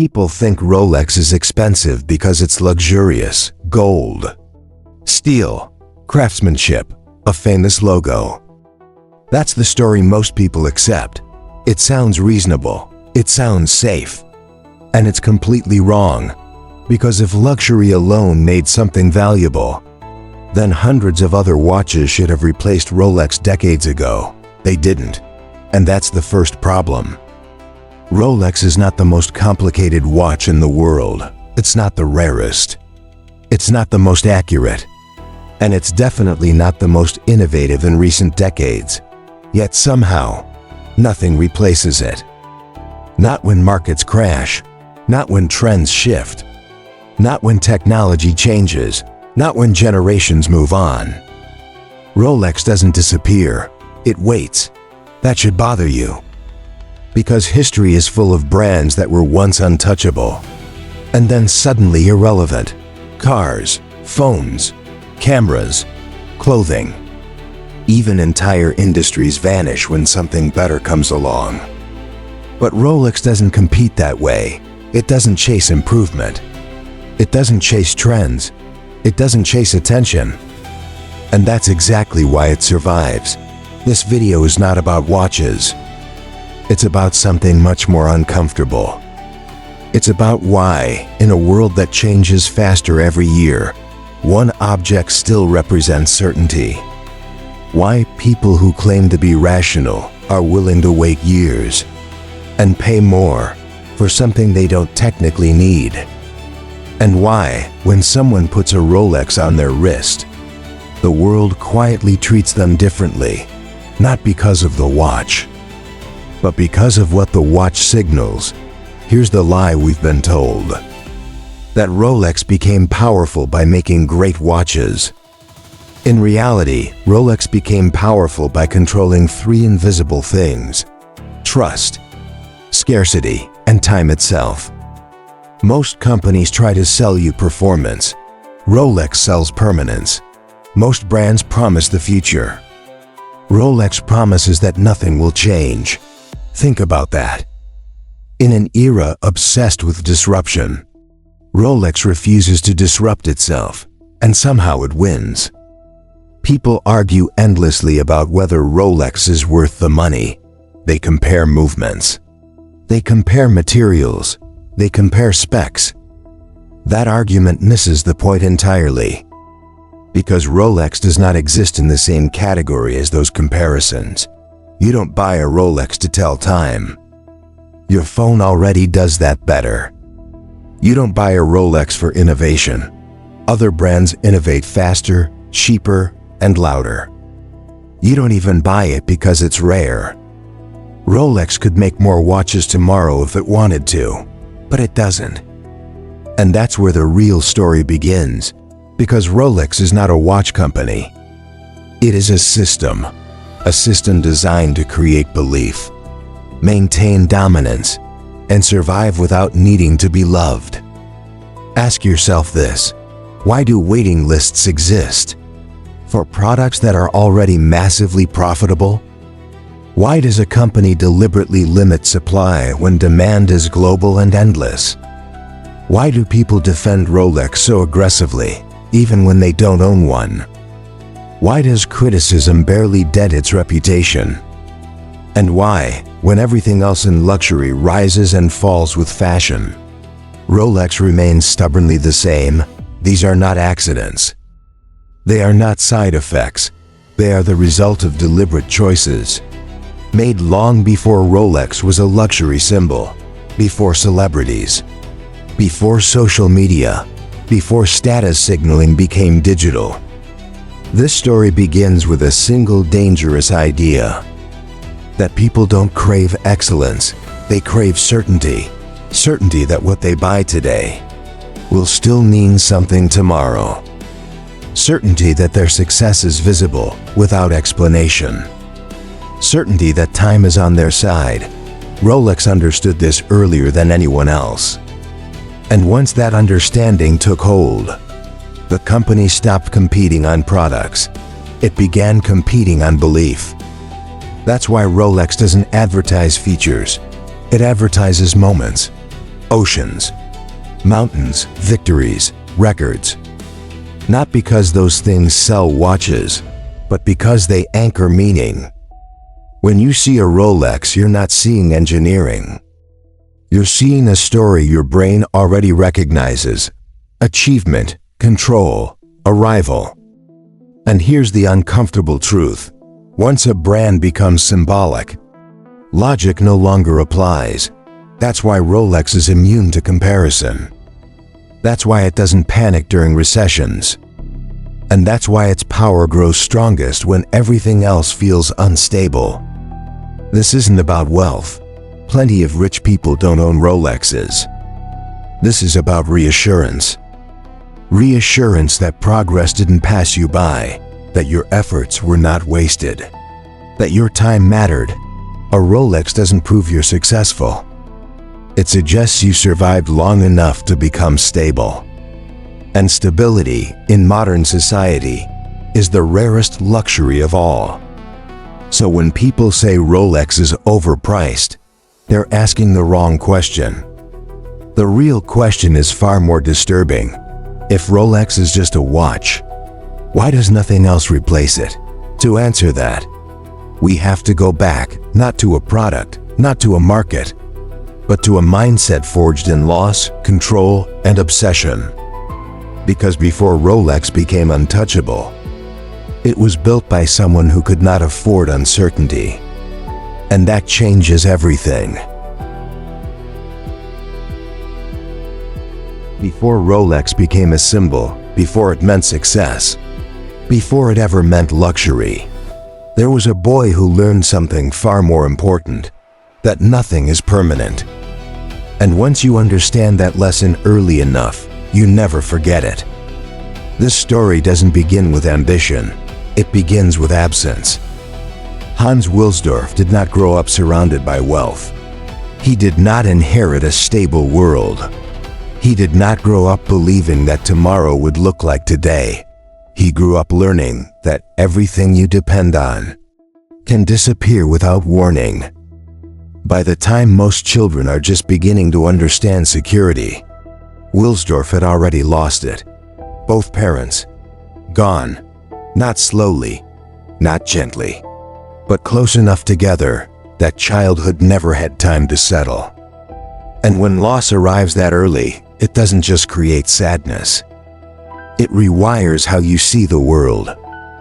People think Rolex is expensive because it's luxurious, gold, steel, craftsmanship, a famous logo. That's the story most people accept. It sounds reasonable, it sounds safe, and it's completely wrong. Because if luxury alone made something valuable, then hundreds of other watches should have replaced Rolex decades ago. They didn't, and that's the first problem. Rolex is not the most complicated watch in the world. It's not the rarest. It's not the most accurate. And it's definitely not the most innovative in recent decades. Yet somehow, nothing replaces it. Not when markets crash, not when trends shift, not when technology changes, not when generations move on. Rolex doesn't disappear, it waits. That should bother you. Because history is full of brands that were once untouchable, and then suddenly irrelevant. Cars, phones, cameras, clothing. Even entire industries vanish when something better comes along. But Rolex doesn't compete that way. It doesn't chase improvement. It doesn't chase trends. It doesn't chase attention. And that's exactly why it survives. This video is not about watches. It's about something much more uncomfortable. It's about why, in a world that changes faster every year, one object still represents certainty. Why people who claim to be rational are willing to wait years and pay more for something they don't technically need. And why, when someone puts a Rolex on their wrist, the world quietly treats them differently, not because of the watch, but because of what the watch signals. Here's the lie we've been told: that Rolex became powerful by making great watches. In reality, Rolex became powerful by controlling three invisible things: trust, scarcity, and time itself. Most companies try to sell you performance. Rolex sells permanence. Most brands promise the future. Rolex promises that nothing will change. Think about that. In an era obsessed with disruption, Rolex refuses to disrupt itself, and somehow it wins. People argue endlessly about whether Rolex is worth the money. They compare movements. They compare materials. They compare specs. That argument misses the point entirely. Because Rolex does not exist in the same category as those comparisons. You don't buy a Rolex to tell time. Your phone already does that better. You don't buy a Rolex for innovation. Other brands innovate faster, cheaper, and louder. You don't even buy it because it's rare. Rolex could make more watches tomorrow if it wanted to, but it doesn't. And that's where the real story begins, because Rolex is not a watch company. It is a system designed to create belief, maintain dominance, and survive without needing to be loved. Ask yourself this: why do waiting lists exist? For products that are already massively profitable? Why does a company deliberately limit supply when demand is global and endless? Why do people defend Rolex so aggressively, even when they don't own one? Why does criticism barely dent its reputation? And why, when everything else in luxury rises and falls with fashion, Rolex remains stubbornly the same? These are not accidents. They are not side effects. They are the result of deliberate choices, made long before Rolex was a luxury symbol, before celebrities, before social media, before status signaling became digital. This story begins with a single dangerous idea: that people don't crave excellence, they crave certainty. Certainty that what they buy today will still mean something tomorrow. Certainty that their success is visible without explanation. Certainty that time is on their side. Rolex understood this earlier than anyone else. And once that understanding took hold, the company stopped competing on products. It began competing on belief. That's why Rolex doesn't advertise features. It advertises moments. oceans, mountains, victories, records. Not because those things sell watches, but because they anchor meaning. When you see a Rolex, you're not seeing engineering. You're seeing a story your brain already recognizes: achievement, control, arrival. And here's the uncomfortable truth. Once a brand becomes symbolic, logic no longer applies. That's why Rolex is immune to comparison. That's why it doesn't panic during recessions. And that's why its power grows strongest when everything else feels unstable. This isn't about wealth. Plenty of rich people don't own Rolexes. This is about reassurance. Reassurance that progress didn't pass you by, that your efforts were not wasted, that your time mattered. A Rolex doesn't prove you're successful. It suggests you survived long enough to become stable. And stability, in modern society, is the rarest luxury of all. So when people say Rolex is overpriced, they're asking the wrong question. The real question is far more disturbing. If Rolex is just a watch, why does nothing else replace it? To answer that, we have to go back, not to a product, not to a market, but to a mindset forged in loss, control, and obsession. Because before Rolex became untouchable, it was built by someone who could not afford uncertainty. And that changes everything. Before Rolex became a symbol, before it meant success, before it ever meant luxury, there was a boy who learned something far more important: that nothing is permanent. And once you understand that lesson early enough, you never forget it. This story doesn't begin with ambition. It begins with absence. Hans Wilsdorf did not grow up surrounded by wealth. He did not inherit a stable world. He did not grow up believing that tomorrow would look like today. He grew up learning that everything you depend on can disappear without warning. By the time most children are just beginning to understand security, Wilsdorf had already lost it. Both parents, gone. Not slowly, not gently, but close enough together that childhood never had time to settle. And when loss arrives that early, it doesn't just create sadness. It rewires how you see the world.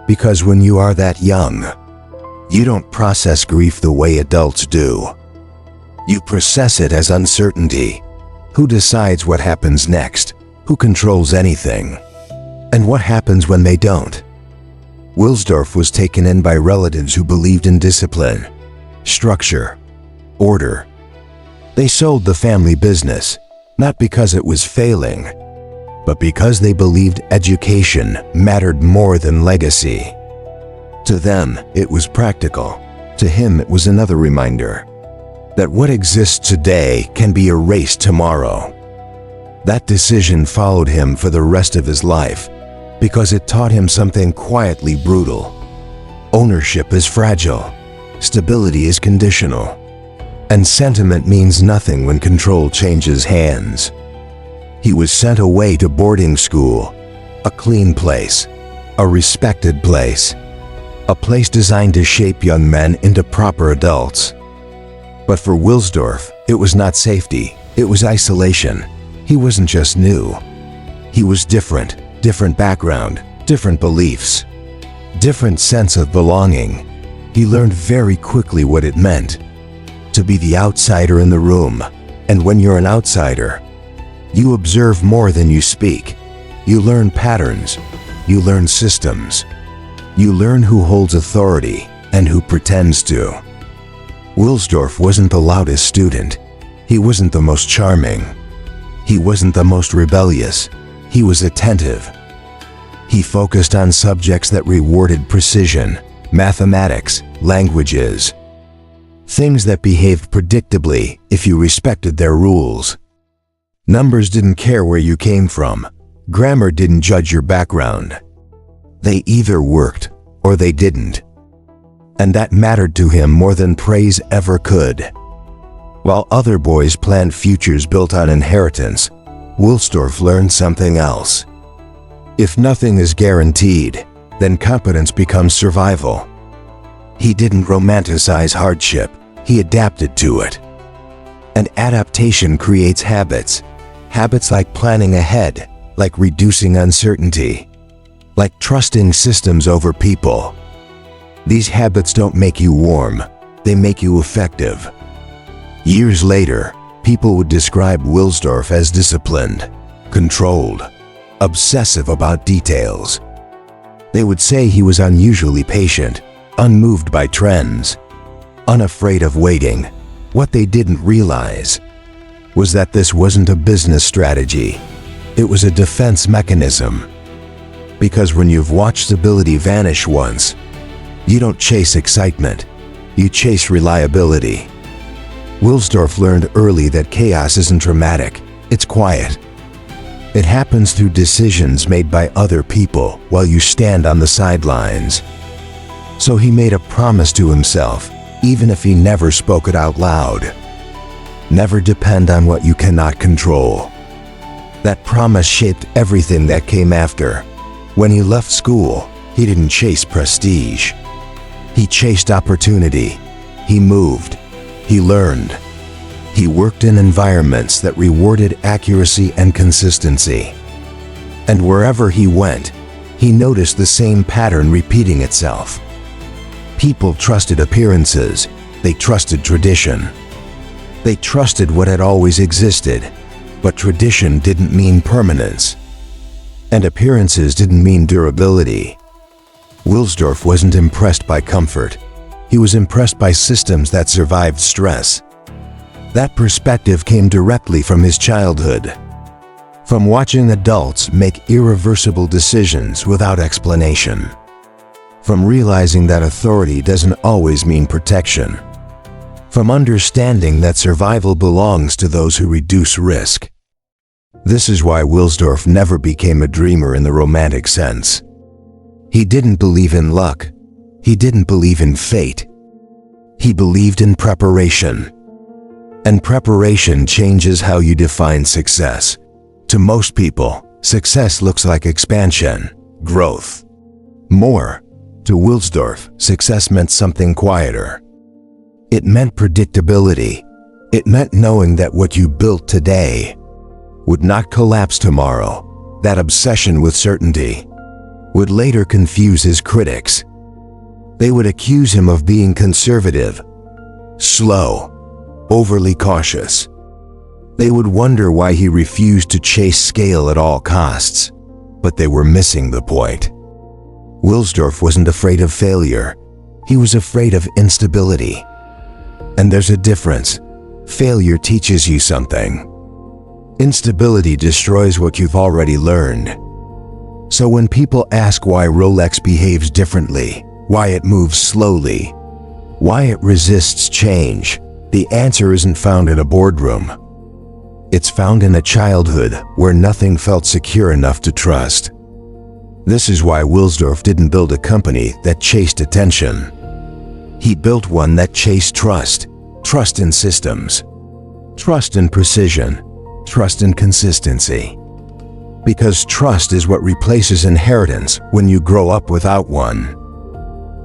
Because when you are that young, you don't process grief the way adults do. You process it as uncertainty. Who decides what happens next? Who controls anything? And what happens when they don't? Wilsdorf was taken in by relatives who believed in discipline, structure, order. They sold the family business, not because it was failing, but because they believed education mattered more than legacy. To them, it was practical. To him, it was another reminder that what exists today can be erased tomorrow. That decision followed him for the rest of his life because it taught him something quietly brutal. Ownership is fragile, stability is conditional, and sentiment means nothing when control changes hands. He was sent away to boarding school, a clean place, a respected place, a place designed to shape young men into proper adults. But for Wilsdorf, it was not safety, it was isolation. He wasn't just new. He was different background, different beliefs, different sense of belonging. He learned very quickly what it meant to be the outsider in the room. And when you're an outsider, you observe more than you speak. You learn patterns, you learn systems, you learn who holds authority and who pretends to. Wilsdorf wasn't the loudest student. He wasn't the most charming. He wasn't the most rebellious. He was attentive. He focused on subjects that rewarded precision, mathematics, languages, things that behaved predictably if you respected their rules. Numbers didn't care where you came from. Grammar didn't judge your background. They either worked or they didn't. And that mattered to him more than praise ever could. While other boys planned futures built on inheritance, Wilsdorf learned something else. If nothing is guaranteed, then competence becomes survival. He didn't romanticize hardship, he adapted to it. And adaptation creates habits. Habits like planning ahead, like reducing uncertainty, like trusting systems over people. These habits don't make you warm, they make you effective. Years later, people would describe Wilsdorf as disciplined, controlled, obsessive about details. They would say he was unusually patient, unmoved by trends, unafraid of waiting. What they didn't realize was that this wasn't a business strategy. It was a defense mechanism. Because when you've watched stability vanish once, you don't chase excitement, you chase reliability. Wilsdorf learned early that chaos isn't dramatic, it's quiet. It happens through decisions made by other people while you stand on the sidelines. So he made a promise to himself, even if he never spoke it out loud. Never depend on what you cannot control. That promise shaped everything that came after. When he left school, he didn't chase prestige. He chased opportunity. He moved. He learned. He worked in environments that rewarded accuracy and consistency. And wherever he went, he noticed the same pattern repeating itself. People trusted appearances. They trusted tradition. They trusted what had always existed, but tradition didn't mean permanence. And appearances didn't mean durability. Wilsdorf wasn't impressed by comfort. He was impressed by systems that survived stress. That perspective came directly from his childhood, from watching adults make irreversible decisions without explanation, from realizing that authority doesn't always mean protection, from understanding that survival belongs to those who reduce risk. This is why Wilsdorf never became a dreamer in the romantic sense. He didn't believe in luck. He didn't believe in fate. He believed in preparation. And preparation changes how you define success. To most people, success looks like expansion, growth. More. To Wilsdorf, success meant something quieter. It meant predictability. It meant knowing that what you built today would not collapse tomorrow. That obsession with certainty would later confuse his critics. They would accuse him of being conservative, slow, overly cautious. They would wonder why he refused to chase scale at all costs, but they were missing the point. Wilsdorf wasn't afraid of failure. He was afraid of instability. And there's a difference. Failure teaches you something. Instability destroys what you've already learned. So when people ask why Rolex behaves differently, why it moves slowly, why it resists change, the answer isn't found in a boardroom. It's found in a childhood where nothing felt secure enough to trust. This is why Wilsdorf didn't build a company that chased attention. He built one that chased trust. Trust in systems. Trust in precision. Trust in consistency. Because trust is what replaces inheritance when you grow up without one.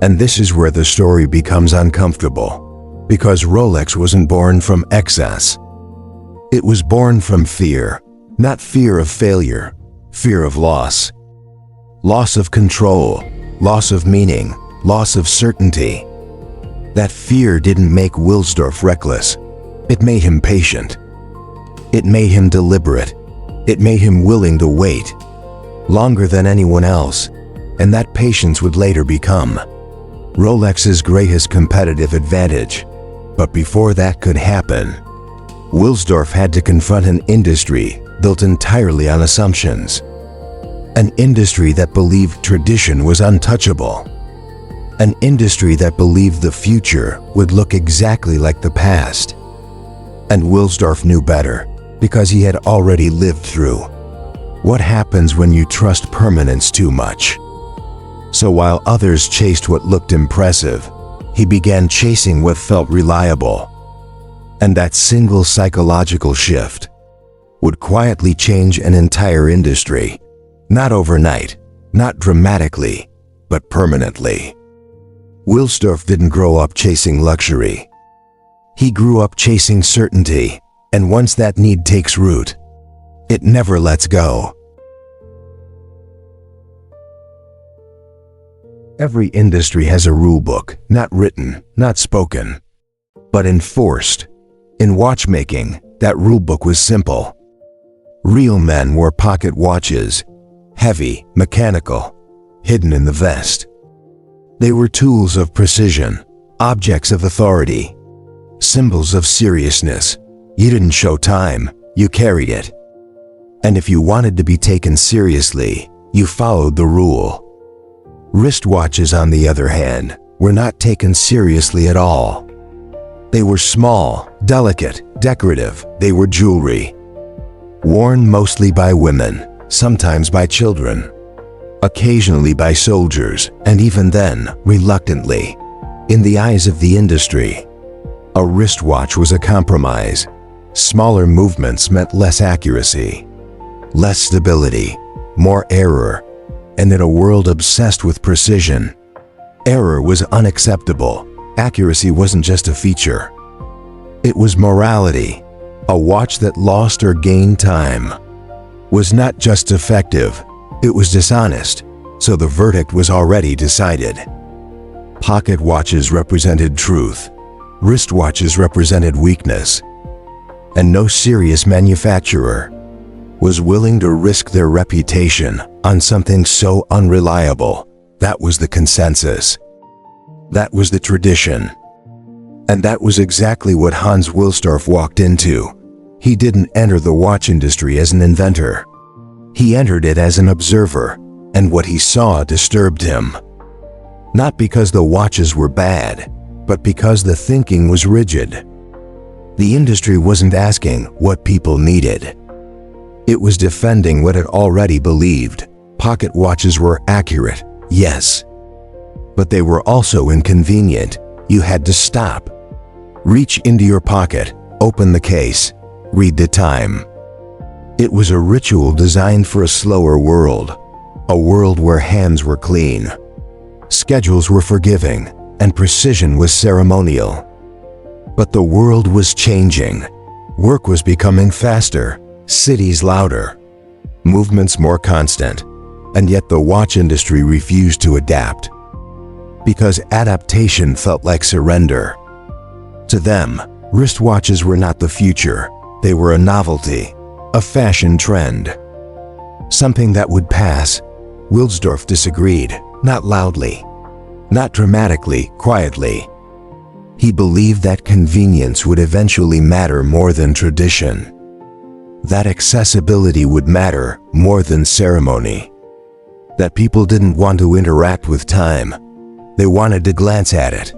And this is where the story becomes uncomfortable. Because Rolex wasn't born from excess. It was born from fear. Not fear of failure. Fear of loss. Loss of control. Loss of meaning. Loss of certainty. That fear didn't make Wilsdorf reckless. It made him patient. It made him deliberate. It made him willing to wait longer than anyone else, and that patience would later become Rolex's greatest competitive advantage. But before that could happen, Wilsdorf had to confront an industry built entirely on assumptions. An industry that believed tradition was untouchable. An industry that believed the future would look exactly like the past. And Wilsdorf knew better, because he had already lived through what happens when you trust permanence too much. So while others chased what looked impressive, he began chasing what felt reliable. And that single psychological shift would quietly change an entire industry. Not overnight, not dramatically, but permanently. Wilsdorf didn't grow up chasing luxury. He grew up chasing certainty, and once that need takes root, it never lets go. Every industry has a rule book, not written, not spoken, but enforced. In watchmaking, that rule book was simple. Real men wore pocket watches, heavy, mechanical, hidden in the vest. They were tools of precision, objects of authority, symbols of seriousness. You didn't show time, you carried it. And if you wanted to be taken seriously, you followed the rule. Wristwatches, on the other hand, were not taken seriously at all. They were small, delicate, decorative. They were jewelry, worn mostly by women, sometimes by children, occasionally by soldiers, and even then, reluctantly. In the eyes of the industry, a wristwatch was a compromise. Smaller movements meant less accuracy, less stability, more error, and in a world obsessed with precision, error was unacceptable. Accuracy wasn't just a feature. It was morality. A watch that lost or gained time was not just defective, it was dishonest, so the verdict was already decided. Pocket watches represented truth. Wristwatches represented weakness. And no serious manufacturer was willing to risk their reputation on something so unreliable. That was the consensus. That was the tradition. And that was exactly what Hans Wilsdorf walked into. He didn't enter the watch industry as an inventor. He entered it as an observer, and what he saw disturbed him. Not because the watches were bad, but because the thinking was rigid. The industry wasn't asking what people needed. It was defending what it already believed. Pocket watches were accurate, yes. But they were also inconvenient. You had to stop, reach into your pocket, open the case, read the time. It was a ritual designed for a slower world, a world where hands were clean, schedules were forgiving, and precision was ceremonial. But the world was changing. Work was becoming faster, cities louder, movements more constant, and yet the watch industry refused to adapt. Because adaptation felt like surrender. To them, wristwatches were not the future. They were a novelty, a fashion trend, something that would pass. Wilsdorf disagreed, not loudly, not dramatically, quietly. He believed that convenience would eventually matter more than tradition, that accessibility would matter more than ceremony, that people didn't want to interact with time, they wanted to glance at it.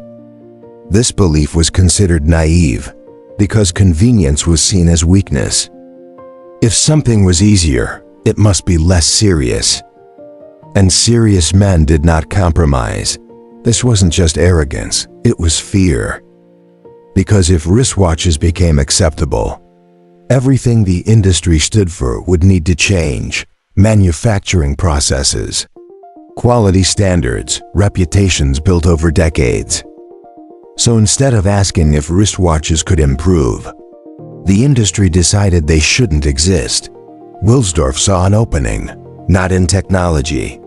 This belief was considered naive because convenience was seen as weakness. If something was easier, it must be less serious. And serious men did not compromise. This wasn't just arrogance, it was fear. Because if wristwatches became acceptable, everything the industry stood for would need to change. Manufacturing processes, quality standards, reputations built over decades. So instead of asking if wristwatches could improve, the industry decided they shouldn't exist. Wilsdorf saw an opening, not in technology.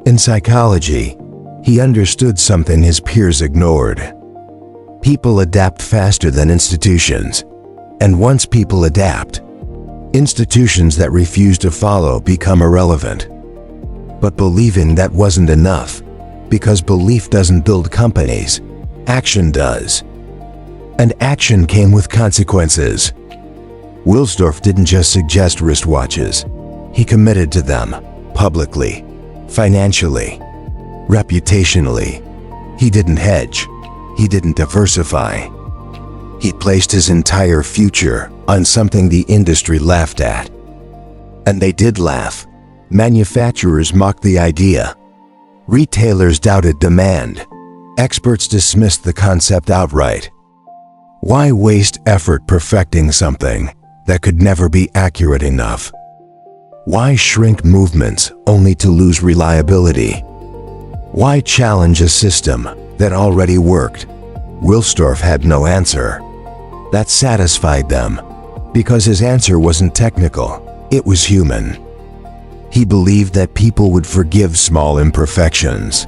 In psychology, he understood something his peers ignored. People adapt faster than institutions, and once people adapt, institutions that refuse to follow become irrelevant. But believing that wasn't enough, because belief doesn't build companies, action does. And action came with consequences. Wilsdorf didn't just suggest wristwatches, he committed to them, publicly, financially, reputationally. He didn't hedge, he didn't diversify. He placed his entire future on something the industry laughed at. And they did laugh. Manufacturers mocked the idea. Retailers doubted demand. Experts dismissed the concept outright. Why waste effort perfecting something that could never be accurate enough? Why shrink movements only to lose reliability? Why challenge a system that already worked? Wilsdorf had no answer. That satisfied them, because his answer wasn't technical, it was human. He believed that people would forgive small imperfections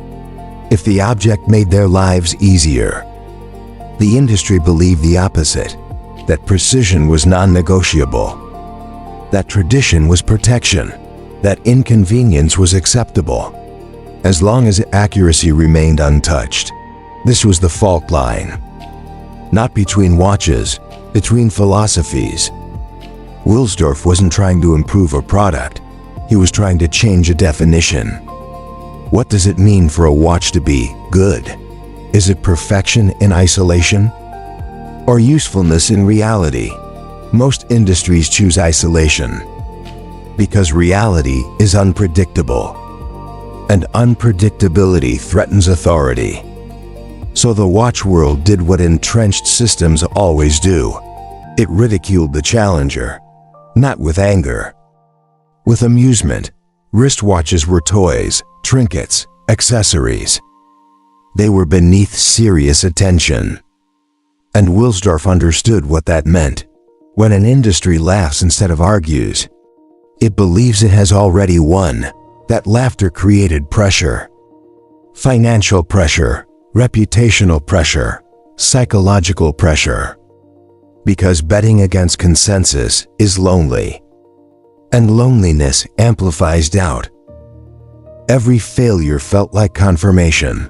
if the object made their lives easier. The industry believed the opposite, that precision was non-negotiable, that tradition was protection, that inconvenience was acceptable, as long as accuracy remained untouched. This was the fault line. Not between watches, between philosophies. Wilsdorf wasn't trying to improve a product, he was trying to change a definition. What does it mean for a watch to be good? Is it perfection in isolation? Or usefulness in reality? Most industries choose isolation because reality is unpredictable, and unpredictability threatens authority. So the watch world did what entrenched systems always do. It ridiculed the challenger, not with anger, with amusement. Wristwatches were toys, trinkets, accessories. They were beneath serious attention. And Wilsdorf understood what that meant. When an industry laughs instead of argues, it believes it has already won. That laughter created pressure. Financial pressure, reputational pressure, psychological pressure. Because betting against consensus is lonely. And loneliness amplifies doubt. Every failure felt like confirmation.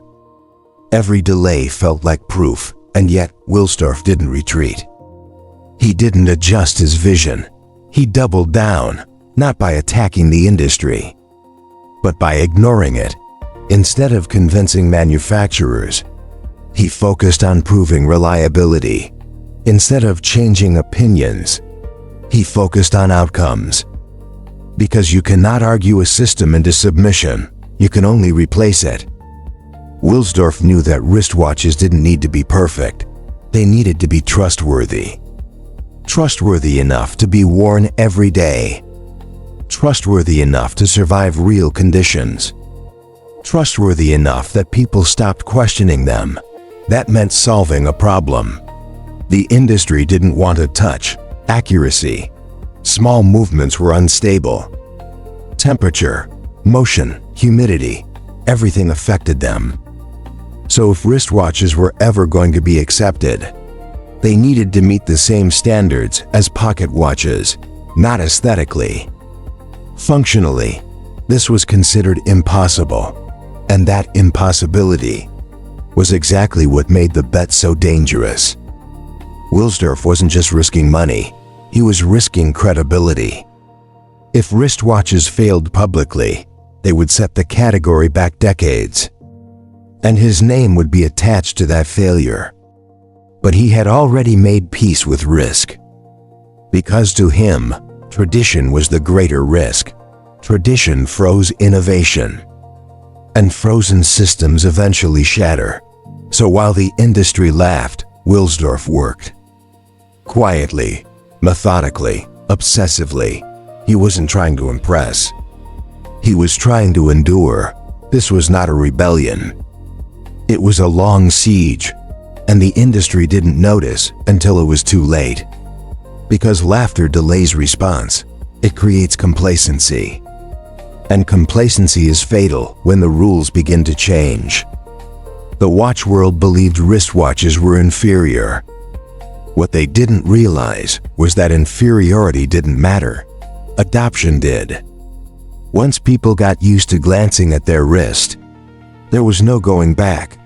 Every delay felt like proof, and yet Wilsdorf didn't retreat. He didn't adjust his vision. He doubled down, not by attacking the industry, but by ignoring it. Instead of convincing manufacturers, he focused on proving reliability. Instead of changing opinions, he focused on outcomes. Because you cannot argue a system into submission, you can only replace it. Wilsdorf knew that wristwatches didn't need to be perfect. They needed to be trustworthy. Trustworthy enough to be worn every day. Trustworthy enough to survive real conditions. Trustworthy enough that people stopped questioning them. That meant solving a problem. The industry didn't want to touch accuracy. Small movements were unstable. Temperature, motion, humidity, everything affected them. So if wristwatches were ever going to be accepted, they needed to meet the same standards as pocket watches, not aesthetically. Functionally, this was considered impossible, and that impossibility was exactly what made the bet so dangerous. Wilsdorf wasn't just risking money, he was risking credibility. If wristwatches failed publicly, they would set the category back decades, and his name would be attached to that failure. But he had already made peace with risk, because to him, tradition was the greater risk. Tradition froze innovation, and frozen systems eventually shatter. So while the industry laughed, Wilsdorf worked. Quietly, methodically, obsessively. He wasn't trying to impress. He was trying to endure. This was not a rebellion. It was a long siege, and the industry didn't notice until it was too late. Because laughter delays response, it creates complacency. And complacency is fatal when the rules begin to change. The watch world believed wristwatches were inferior. What they didn't realize was that inferiority didn't matter. Adoption did. Once people got used to glancing at their wrist, there was no going back.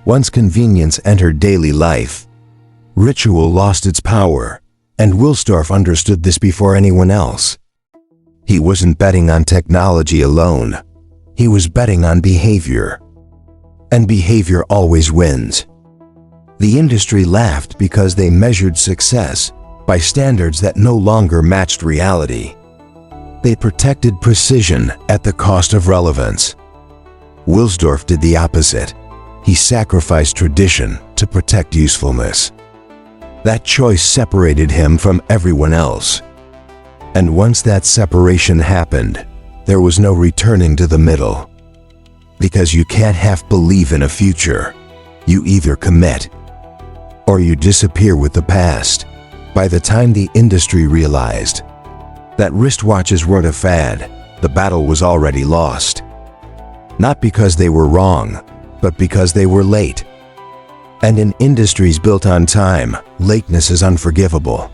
Once convenience entered daily life, ritual lost its power, and Wilsdorf understood this before anyone else. He wasn't betting on technology alone. He was betting on behavior. And behavior always wins. The industry laughed because they measured success by standards that no longer matched reality. They protected precision at the cost of relevance. Wilsdorf did the opposite. He sacrificed tradition to protect usefulness. That choice separated him from everyone else. And once that separation happened, there was no returning to the middle. Because you can't half believe in a future. You either commit, or you disappear with the past. By the time the industry realized that wristwatches weren't a fad, the battle was already lost. Not because they were wrong, but because they were late. And in industries built on time, lateness is unforgivable.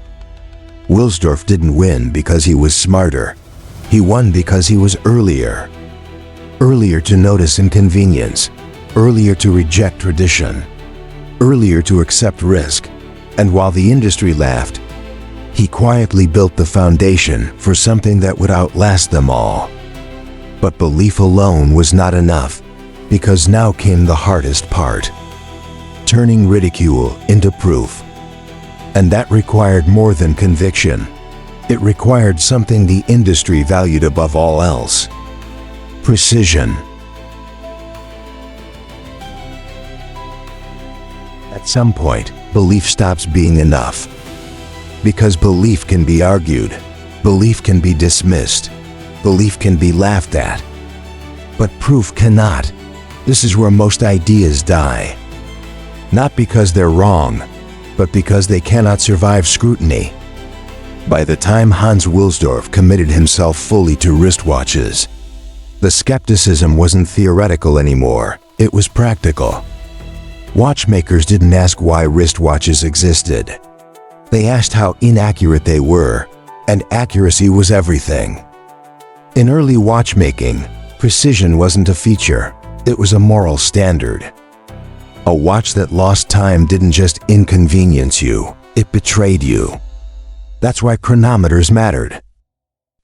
Wilsdorf didn't win because he was smarter. He won because he was earlier. Earlier to notice inconvenience, earlier to reject tradition, earlier to accept risk. And while the industry laughed, he quietly built the foundation for something that would outlast them all. But belief alone was not enough, because now came the hardest part: turning ridicule into proof. And that required more than conviction. It required something the industry valued above all else: precision. At some point, belief stops being enough. Because belief can be argued, belief can be dismissed, belief can be laughed at. But proof cannot. This is where most ideas die. Not because they're wrong, but because they cannot survive scrutiny. By the time Hans Wilsdorf committed himself fully to wristwatches, the skepticism wasn't theoretical anymore, it was practical. Watchmakers didn't ask why wristwatches existed. They asked how inaccurate they were, and accuracy was everything. In early watchmaking, precision wasn't a feature, it was a moral standard. A watch that lost time didn't just inconvenience you, it betrayed you. That's why chronometers mattered.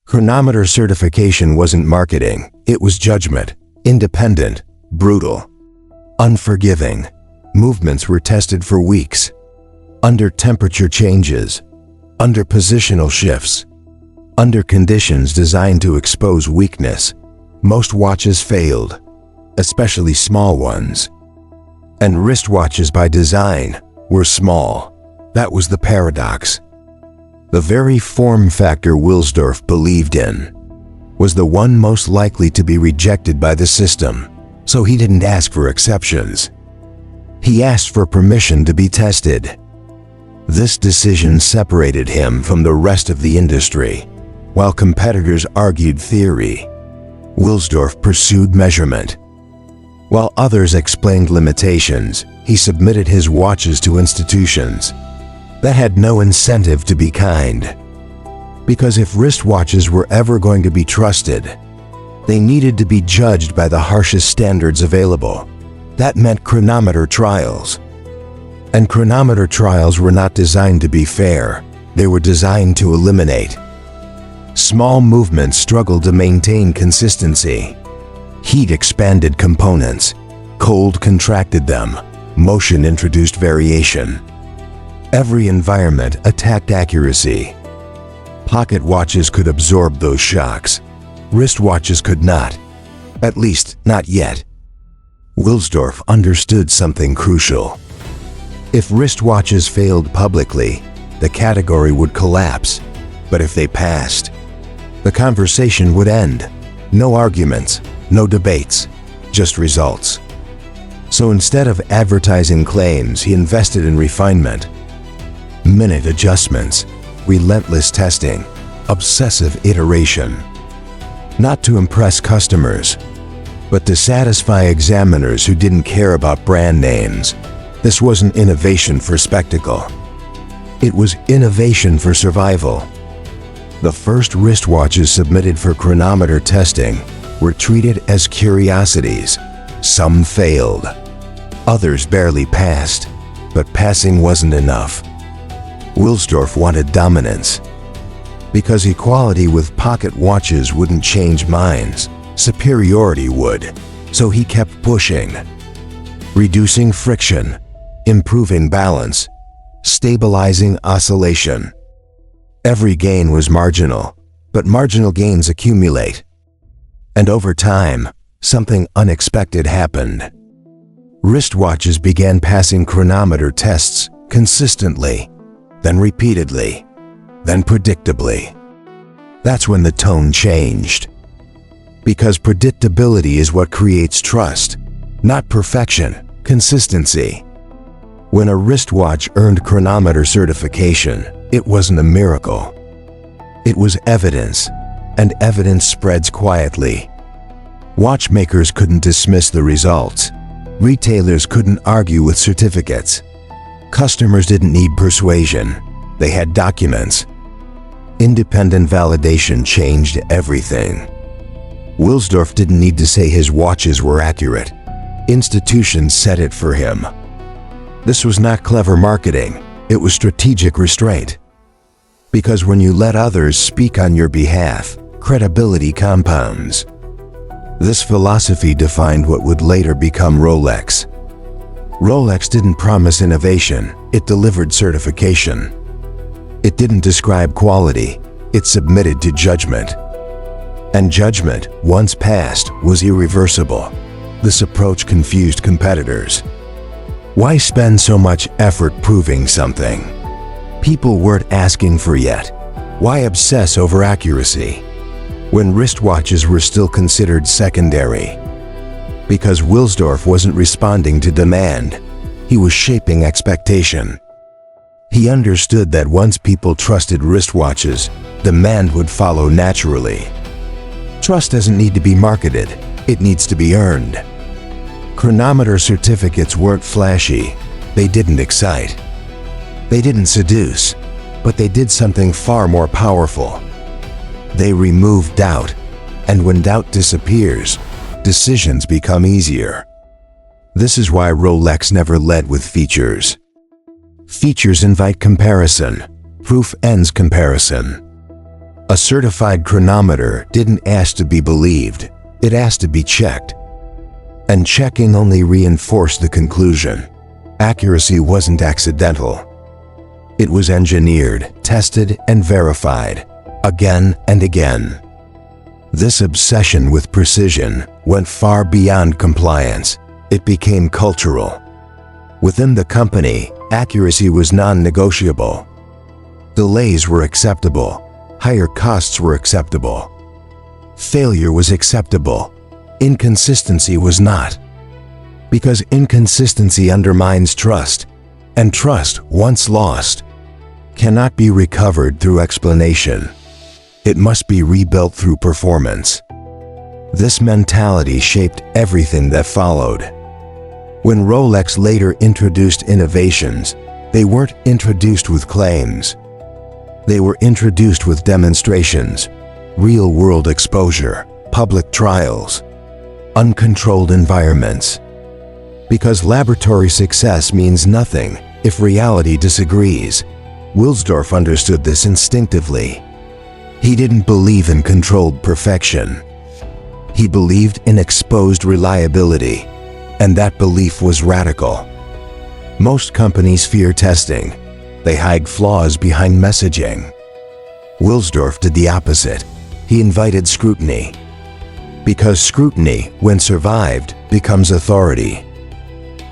Chronometer certification wasn't marketing, it was judgment, independent, brutal, unforgiving. Movements were tested for weeks, under temperature changes, under positional shifts, under conditions designed to expose weakness. Most watches failed, especially small ones. And wristwatches by design were small. That was the paradox. The very form factor Wilsdorf believed in was the one most likely to be rejected by the system, so he didn't ask for exceptions. He asked for permission to be tested. This decision separated him from the rest of the industry. While competitors argued theory, Wilsdorf pursued measurement. While others explained limitations, he submitted his watches to institutions that had no incentive to be kind. Because if wristwatches were ever going to be trusted, they needed to be judged by the harshest standards available. That meant chronometer trials. And chronometer trials were not designed to be fair, they were designed to eliminate. Small movements struggled to maintain consistency. Heat expanded components, cold contracted them, motion introduced variation. Every environment attacked accuracy. Pocket watches could absorb those shocks. Wristwatches could not. At least, not yet. Wilsdorf understood something crucial. If wristwatches failed publicly, the category would collapse. But if they passed, the conversation would end. No arguments, no debates, just results. So instead of advertising claims, he invested in refinement. Minute adjustments, relentless testing, obsessive iteration. Not to impress customers, but to satisfy examiners who didn't care about brand names. This wasn't innovation for spectacle. It was innovation for survival. The first wristwatches submitted for chronometer testing were treated as curiosities. Some failed. Others barely passed, but passing wasn't enough. Wilsdorf wanted dominance. Because equality with pocket watches wouldn't change minds, superiority would. So he kept pushing. Reducing friction, improving balance, stabilizing oscillation. Every gain was marginal, but marginal gains accumulate. And over time, something unexpected happened. Wristwatches began passing chronometer tests consistently, then repeatedly, then predictably. That's when the tone changed. Because predictability is what creates trust, not perfection, consistency. When a wristwatch earned chronometer certification, it wasn't a miracle. It was evidence, and evidence spreads quietly. Watchmakers couldn't dismiss the results. Retailers couldn't argue with certificates. Customers didn't need persuasion. They had documents. Independent validation changed everything. Wilsdorf didn't need to say his watches were accurate. Institutions said it for him. This was not clever marketing. It was strategic restraint. Because when you let others speak on your behalf, credibility compounds. This philosophy defined what would later become Rolex. Rolex didn't promise innovation, it delivered certification. It didn't describe quality, it submitted to judgment. And judgment, once passed, was irreversible. This approach confused competitors. Why spend so much effort proving something people weren't asking for yet? Why obsess over accuracy when wristwatches were still considered secondary? Because Wilsdorf wasn't responding to demand, he was shaping expectation. He understood that once people trusted wristwatches, demand would follow naturally. Trust doesn't need to be marketed, it needs to be earned. Chronometer certificates weren't flashy, they didn't excite. They didn't seduce, but they did something far more powerful. They removed doubt, and when doubt disappears, decisions become easier. This is why Rolex never led with features. Features invite comparison. Proof ends comparison. A certified chronometer didn't ask to be believed, it asked to be checked. And checking only reinforced the conclusion. Accuracy wasn't accidental. It was engineered, tested, and verified, again and again. This obsession with precision went far beyond compliance. It became cultural. Within the company, accuracy was non-negotiable. Delays were acceptable. Higher costs were acceptable. Failure was acceptable. Inconsistency was not. Because inconsistency undermines trust, and trust, once lost, cannot be recovered through explanation. It must be rebuilt through performance. This mentality shaped everything that followed. When Rolex later introduced innovations, they weren't introduced with claims. They were introduced with demonstrations, real-world exposure, public trials, uncontrolled environments. Because laboratory success means nothing if reality disagrees. Wilsdorf understood this instinctively. He didn't believe in controlled perfection. He believed in exposed reliability, and that belief was radical. Most companies fear testing. They hide flaws behind messaging. Wilsdorf did the opposite. He invited scrutiny. Because scrutiny, when survived, becomes authority.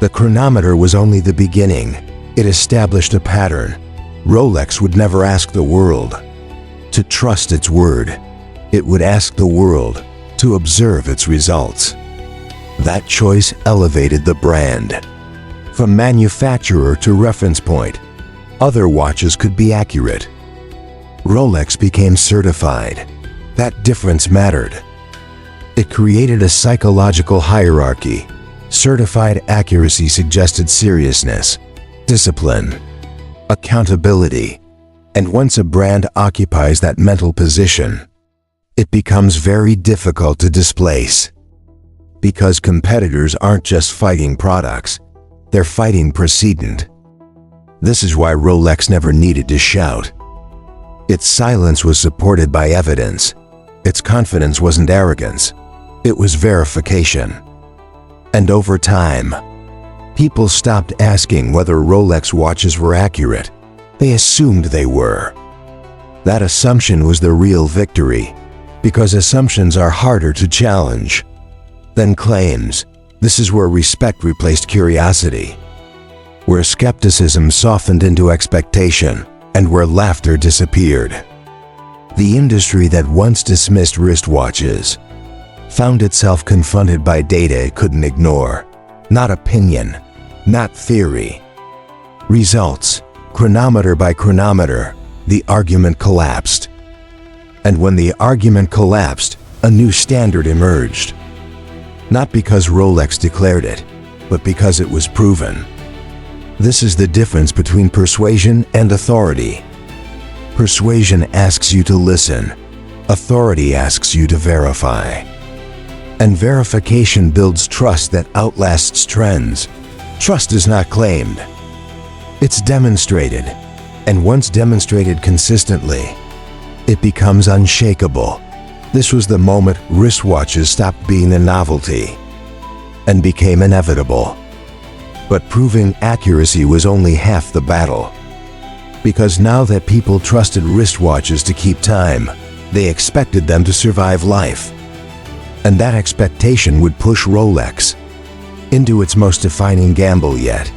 The chronometer was only the beginning. It established a pattern. Rolex would never ask the world to trust its word. It would ask the world to observe its results. That choice elevated the brand. From manufacturer to reference point, other watches could be accurate. Rolex became certified. That difference mattered. It created a psychological hierarchy. Certified accuracy suggested seriousness, discipline, accountability. And once a brand occupies that mental position, it becomes very difficult to displace. Because competitors aren't just fighting products, they're fighting precedent. This is why Rolex never needed to shout. Its silence was supported by evidence. Its confidence wasn't arrogance, it was verification. And over time, people stopped asking whether Rolex watches were accurate. They assumed they were. That assumption was the real victory, because assumptions are harder to challenge than claims. This is where respect replaced curiosity, where skepticism softened into expectation, and where laughter disappeared. The industry that once dismissed wristwatches found itself confronted by data it couldn't ignore. Not opinion, not theory. Results, chronometer by chronometer, the argument collapsed. And when the argument collapsed, a new standard emerged. Not because Rolex declared it, but because it was proven. This is the difference between persuasion and authority. Persuasion asks you to listen. Authority asks you to verify. And verification builds trust that outlasts trends. Trust is not claimed. It's demonstrated. And once demonstrated consistently, it becomes unshakable. This was the moment wristwatches stopped being a novelty and became inevitable. But proving accuracy was only half the battle. Because now that people trusted wristwatches to keep time, they expected them to survive life. And that expectation would push Rolex into its most defining gamble yet.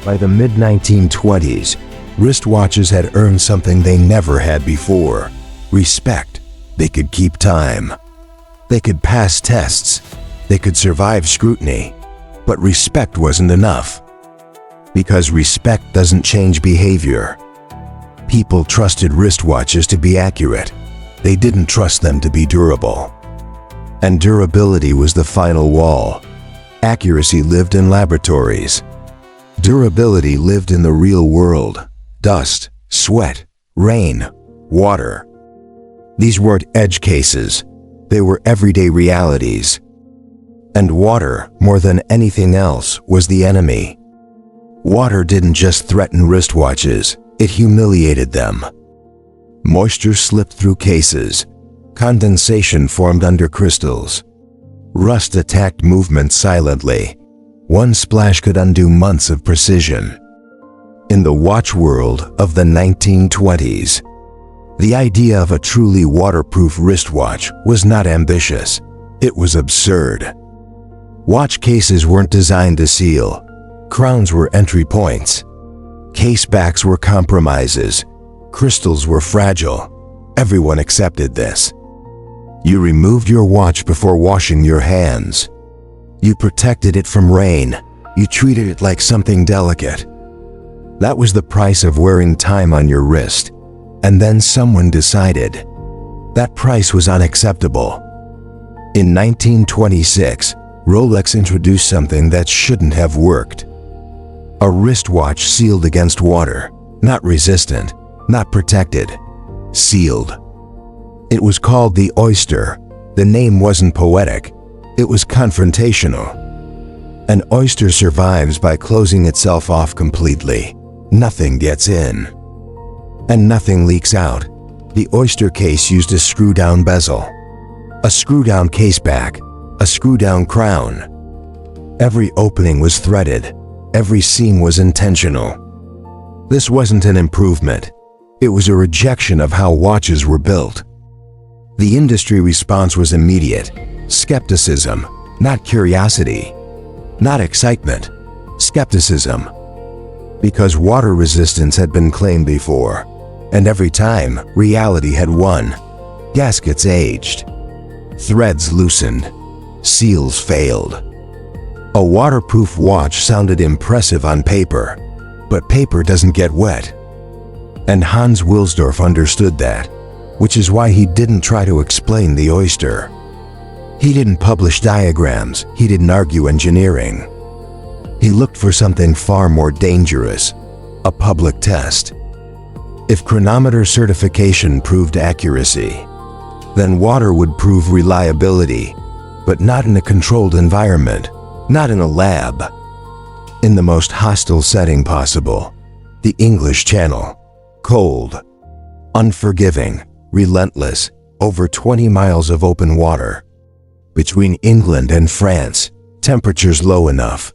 By the mid-1920s, wristwatches had earned something they never had before: respect. They could keep time. They could pass tests. They could survive scrutiny. But respect wasn't enough. Because respect doesn't change behavior. People trusted wristwatches to be accurate. They didn't trust them to be durable. And durability was the final wall. Accuracy lived in laboratories. Durability lived in the real world. Dust, sweat, rain, water. These weren't edge cases. They were everyday realities. And water, more than anything else, was the enemy. Water didn't just threaten wristwatches, it humiliated them. Moisture slipped through cases. Condensation formed under crystals. Rust attacked movement silently. One splash could undo months of precision. In the watch world of the 1920s, the idea of a truly waterproof wristwatch was not ambitious. It was absurd. Watch cases weren't designed to seal. Crowns were entry points. Case backs were compromises. Crystals were fragile. Everyone accepted this. You removed your watch before washing your hands. You protected it from rain. You treated it like something delicate. That was the price of wearing time on your wrist. And then someone decided that price was unacceptable. In 1926, Rolex introduced something that shouldn't have worked. A wristwatch sealed against water, not resistant, not protected, sealed. It was called the Oyster. The name wasn't poetic, it was confrontational. An oyster survives by closing itself off completely. Nothing gets in. And nothing leaks out. The Oyster case used a screw-down bezel, a screw-down caseback, a screw-down crown. Every opening was threaded. Every seam was intentional. This wasn't an improvement. It was a rejection of how watches were built. The industry response was immediate. Skepticism, not curiosity. Not excitement, skepticism. Because water resistance had been claimed before. And every time, reality had won. Gaskets aged. Threads loosened. Seals failed. A waterproof watch sounded impressive on paper, but paper doesn't get wet. And Hans Wilsdorf understood that, which is why he didn't try to explain the Oyster. He didn't publish diagrams, he didn't argue engineering. He looked for something far more dangerous, a public test. If chronometer certification proved accuracy, then water would prove reliability, but not in a controlled environment, not in a lab. In the most hostile setting possible, the English Channel. Cold, unforgiving, relentless, over 20 miles of open water. Between England and France, temperatures low enough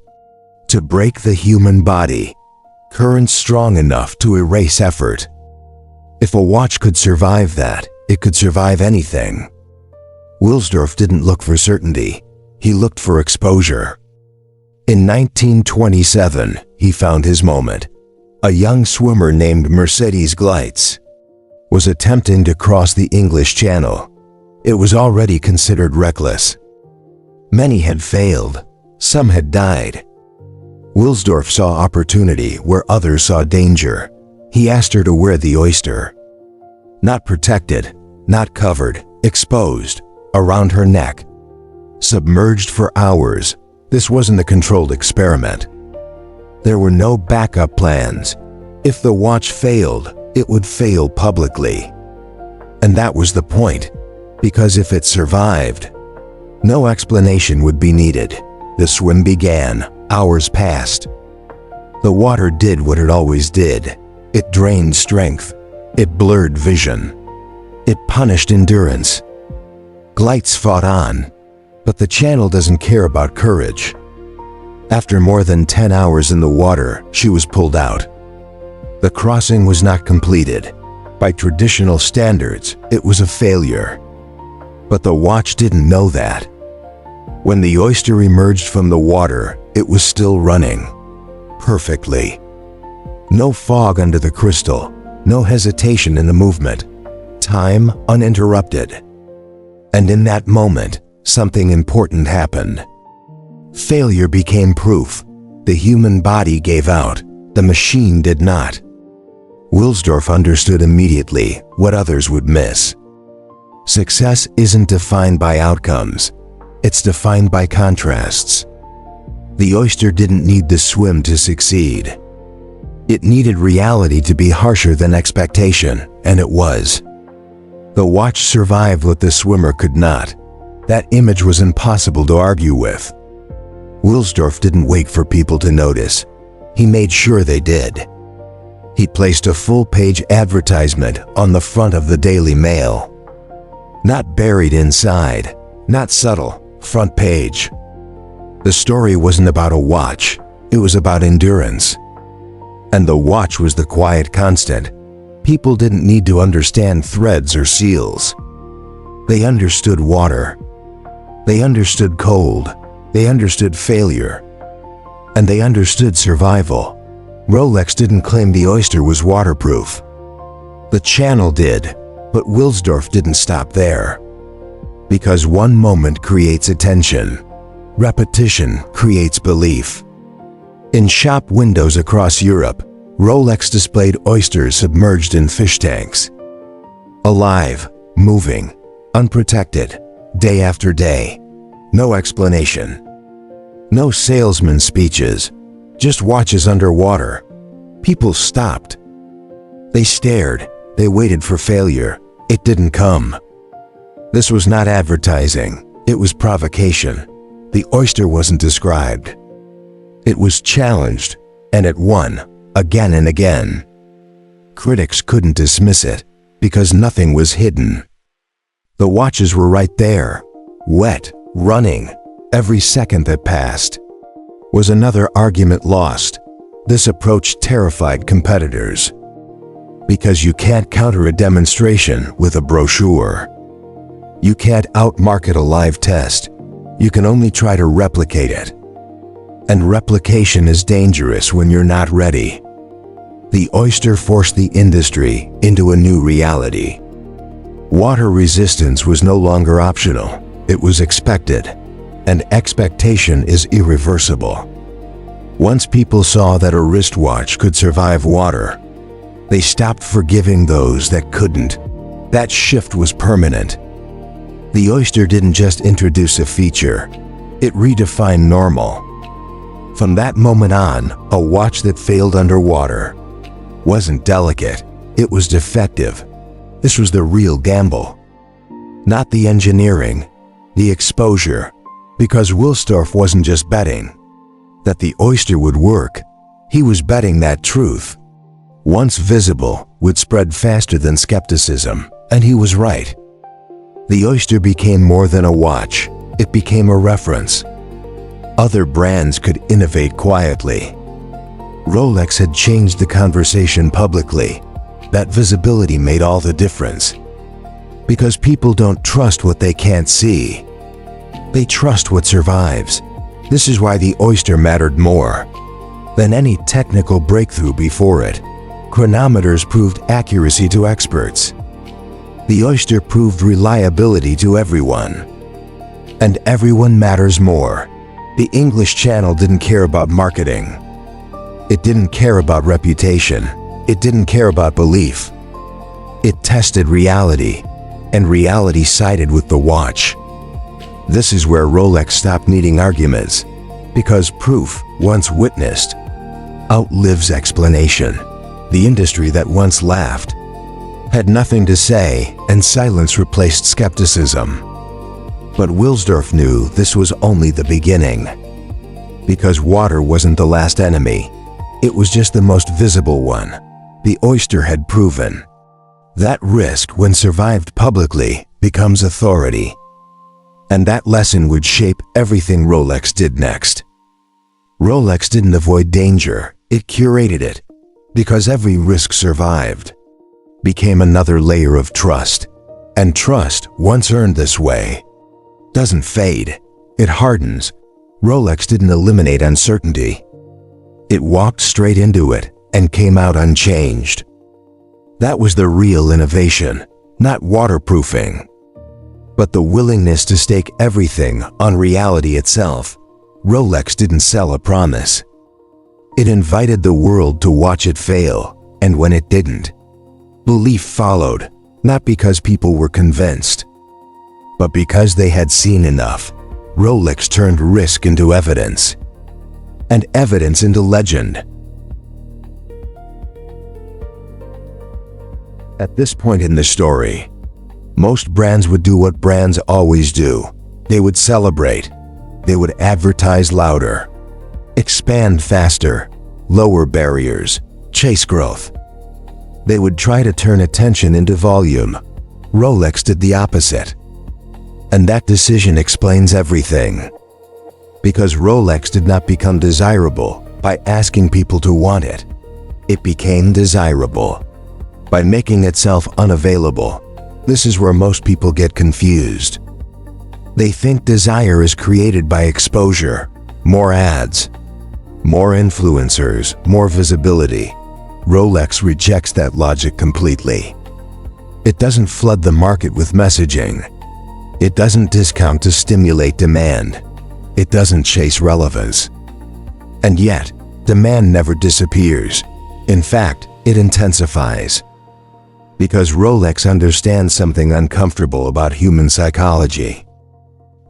to break the human body, currents strong enough to erase effort. If a watch could survive that, it could survive In 1927, he found his moment. A young swimmer named Mercedes Gleitz was attempting to cross the English Channel. It was already considered reckless. Many had failed. Some had died. Wilsdorf saw opportunity where others saw danger. He asked her to wear the Oyster. Not protected, not covered, exposed, around her neck. Submerged for hours. This wasn't a controlled experiment. There were no backup plans. If the watch failed, it would fail publicly. And that was the point, because if it survived, no explanation would be needed. The swim began. Hours passed. The water did what it always did. It drained strength. It blurred vision. It punished endurance. Gleitz fought on, but the channel doesn't care about courage. After more than 10 hours in the water, she was pulled out. The crossing was not completed. By traditional standards, it was a failure. But the watch didn't know that. When the Oyster emerged from the water, it was still running. Perfectly. No fog under the crystal, no hesitation in the movement. Time uninterrupted. And in that moment, something important happened. Failure became proof. The human body gave out. The machine did not. Wilsdorf understood immediately what others would miss. Success isn't defined by outcomes. It's defined by contrasts. The Oyster didn't need the swim to succeed. It needed reality to be harsher than expectation, and it was. The watch survived what the swimmer could not. That image was impossible to argue with. Wilsdorf didn't wait for people to notice. He made sure they did. He placed a full-page advertisement on the front of the Daily Mail. Not buried inside, not subtle, front page. The story wasn't about a watch, it was about endurance. And the watch was the quiet constant. People didn't need to understand threads or seals. They understood water. They understood cold. They understood failure. And they understood survival. Rolex didn't claim the Oyster was waterproof. The channel did, but Wilsdorf didn't stop there. Because one moment creates attention. Repetition creates belief. In shop windows across Europe, Rolex displayed Oysters submerged in fish tanks. Alive, moving, unprotected, day after day. No explanation. No salesman speeches, just watches underwater. People stopped. They stared. They waited for failure. It didn't come. This was not advertising. It was provocation. The Oyster wasn't described. It was challenged, and it won, again and again. Critics couldn't dismiss it, because nothing was hidden. The watches were right there, wet, running. Every second that passed was another argument lost. This approach terrified competitors. Because you can't counter a demonstration with a brochure. You can't outmarket a live test. You can only try to replicate it. And replication is dangerous when you're not ready. The Oyster forced the industry into a new reality. Water resistance was no longer optional. It was expected. And expectation is irreversible. Once people saw that a wristwatch could survive water, they stopped forgiving those that couldn't. That shift was permanent. The Oyster didn't just introduce a feature, it redefined normal. From that moment on, a watch that failed underwater wasn't delicate, it was defective. This was the real gamble. Not the engineering, the exposure. Because Wilsdorf wasn't just betting that the Oyster would work, he was betting that truth, once visible, would spread faster than skepticism, and he was right. The Oyster became more than a watch, it became a reference. Other brands could innovate quietly. Rolex had changed the conversation publicly. That visibility made all the difference. Because people don't trust what they can't see. They trust what survives. This is why the Oyster mattered more than any technical breakthrough before it. Chronometers proved accuracy to experts. The Oyster proved reliability to everyone. And everyone matters more. The English Channel didn't care about marketing. It didn't care about reputation. It didn't care about belief. It tested reality, and reality sided with the watch. This is where Rolex stopped needing arguments, because proof, once witnessed, outlives explanation. The industry that once laughed had nothing to say, and silence replaced skepticism. But Wilsdorf knew this was only the beginning. Because water wasn't the last enemy, it was just the most visible one. The Oyster had proven that risk, when survived publicly, becomes authority. And that lesson would shape everything Rolex did next. Rolex didn't avoid danger, it curated it, because every risk survived became another layer of trust. And trust, once earned this way, doesn't fade, it hardens. Rolex didn't eliminate uncertainty. It walked straight into it and came out unchanged. That was the real innovation, not waterproofing, but the willingness to stake everything on reality itself. Rolex didn't sell a promise. It invited the world to watch it fail, and when it didn't, belief followed, not because people were convinced, but because they had seen enough. Rolex turned risk into evidence, and evidence into legend. At this point in the story, most brands would do what brands always do. They would celebrate. They would advertise louder, expand faster, lower barriers, chase growth. They would try to turn attention into volume. Rolex did the opposite. And that decision explains everything. Because Rolex did not become desirable by asking people to want it. It became desirable by making itself unavailable. This is where most people get confused. They think desire is created by exposure, more ads, more influencers, more visibility. Rolex rejects that logic completely. It doesn't flood the market with messaging. It doesn't discount to stimulate demand. It doesn't chase relevance. And yet, demand never disappears. In fact, it intensifies. Because Rolex understands something uncomfortable about human psychology.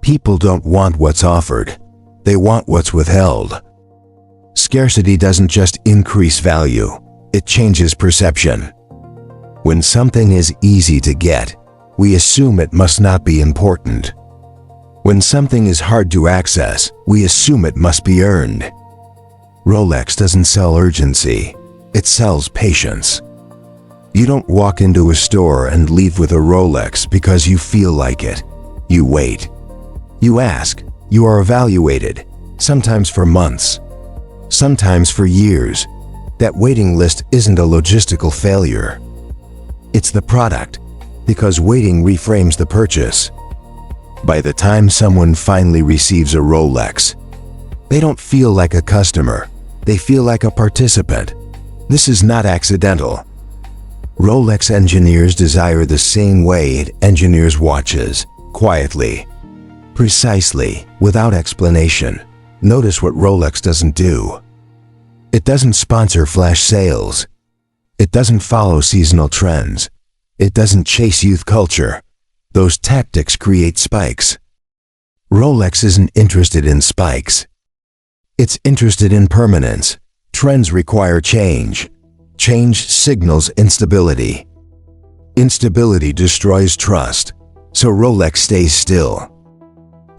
People don't want what's offered. They want what's withheld. Scarcity doesn't just increase value, it changes perception. When something is easy to get, we assume it must not be important. When something is hard to access, we assume it must be earned. Rolex doesn't sell urgency, it sells patience. You don't walk into a store and leave with a Rolex because you feel like it. You wait. You ask. You are evaluated, sometimes for months, sometimes for years. That waiting list isn't a logistical failure. It's the product, because waiting reframes the purchase. By the time someone finally receives a Rolex, they don't feel like a customer, they feel like a participant. This is not accidental. Rolex engineers desire the same way it engineers watches, quietly, precisely, without explanation. Notice what Rolex doesn't do. It doesn't sponsor flash sales. It doesn't follow seasonal trends. It doesn't chase youth culture. Those tactics create spikes. Rolex isn't interested in spikes. It's interested in permanence. Trends require change. Change signals instability. Instability destroys trust, so Rolex stays still.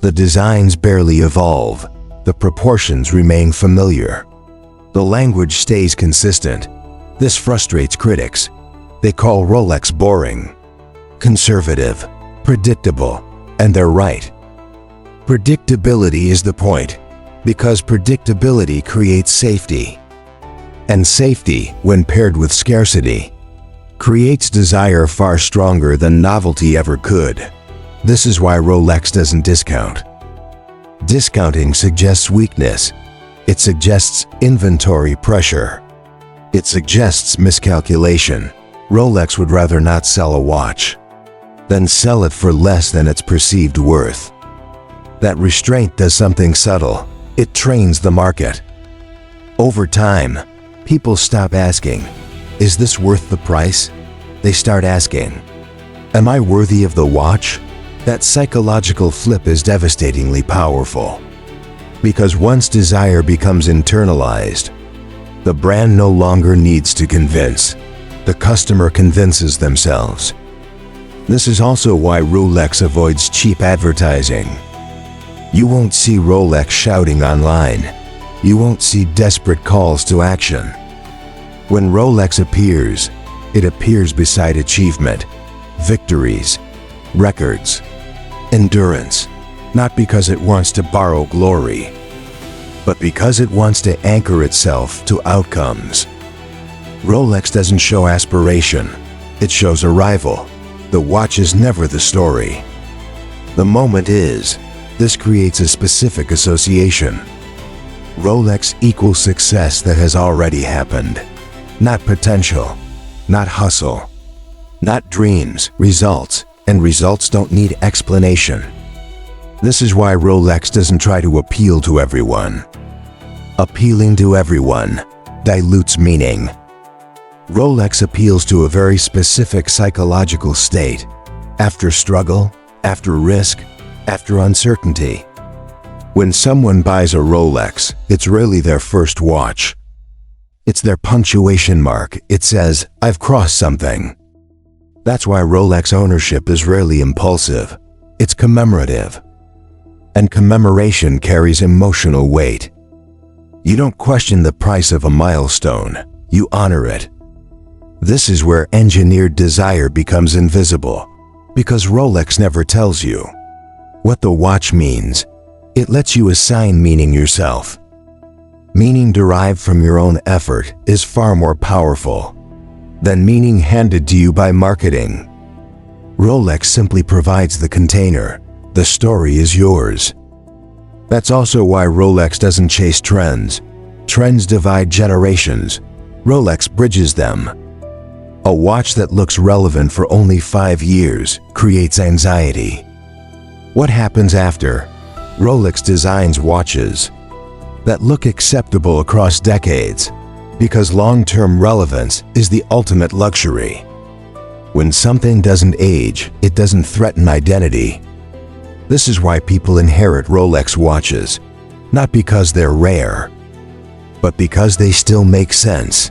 The designs barely evolve. The proportions remain familiar. The language stays consistent. This frustrates critics. They call Rolex boring, conservative, predictable, and they're right. Predictability is the point, because predictability creates safety. And safety, when paired with scarcity, creates desire far stronger than novelty ever could. This is why Rolex doesn't discount. Discounting suggests weakness. It suggests inventory pressure. It suggests miscalculation. Rolex would rather not sell a watch than sell it for less than its perceived worth. That restraint does something subtle. It trains the market. Over time, people stop asking, "Is this worth the price?" They start asking, "Am I worthy of the watch?" That psychological flip is devastatingly powerful. Because once desire becomes internalized, the brand no longer needs to convince. The customer convinces themselves. This is also why Rolex avoids cheap advertising. You won't see Rolex shouting online. You won't see desperate calls to action. When Rolex appears, it appears beside achievement, victories, records, endurance, not because it wants to borrow glory, but because it wants to anchor itself to outcomes. Rolex doesn't show aspiration, it shows arrival. The watch is never the story. The moment is. This creates a specific association. Rolex equals success that has already happened. Not potential, not hustle, not dreams, results, and results don't need explanation. This is why Rolex doesn't try to appeal to everyone. Appealing to everyone dilutes meaning. Rolex appeals to a very specific psychological state. After struggle, after risk, after uncertainty. When someone buys a Rolex, it's rarely their first watch. It's their punctuation mark. It says, "I've crossed something." That's why Rolex ownership is rarely impulsive. It's commemorative. And commemoration carries emotional weight. You don't question the price of a milestone. You honor it. This is where engineered desire becomes invisible, because Rolex never tells you what the watch means. It lets you assign meaning yourself. Meaning derived from your own effort is far more powerful than meaning handed to you by marketing. Rolex simply provides the container. The story is yours. That's also why Rolex doesn't chase trends. Trends divide generations. Rolex bridges them. A watch that looks relevant for only 5 years creates anxiety. What happens after? Rolex designs watches that look acceptable across decades, because long-term relevance is the ultimate luxury. When something doesn't age, it doesn't threaten identity. This is why people inherit Rolex watches, not because they're rare, but because they still make sense.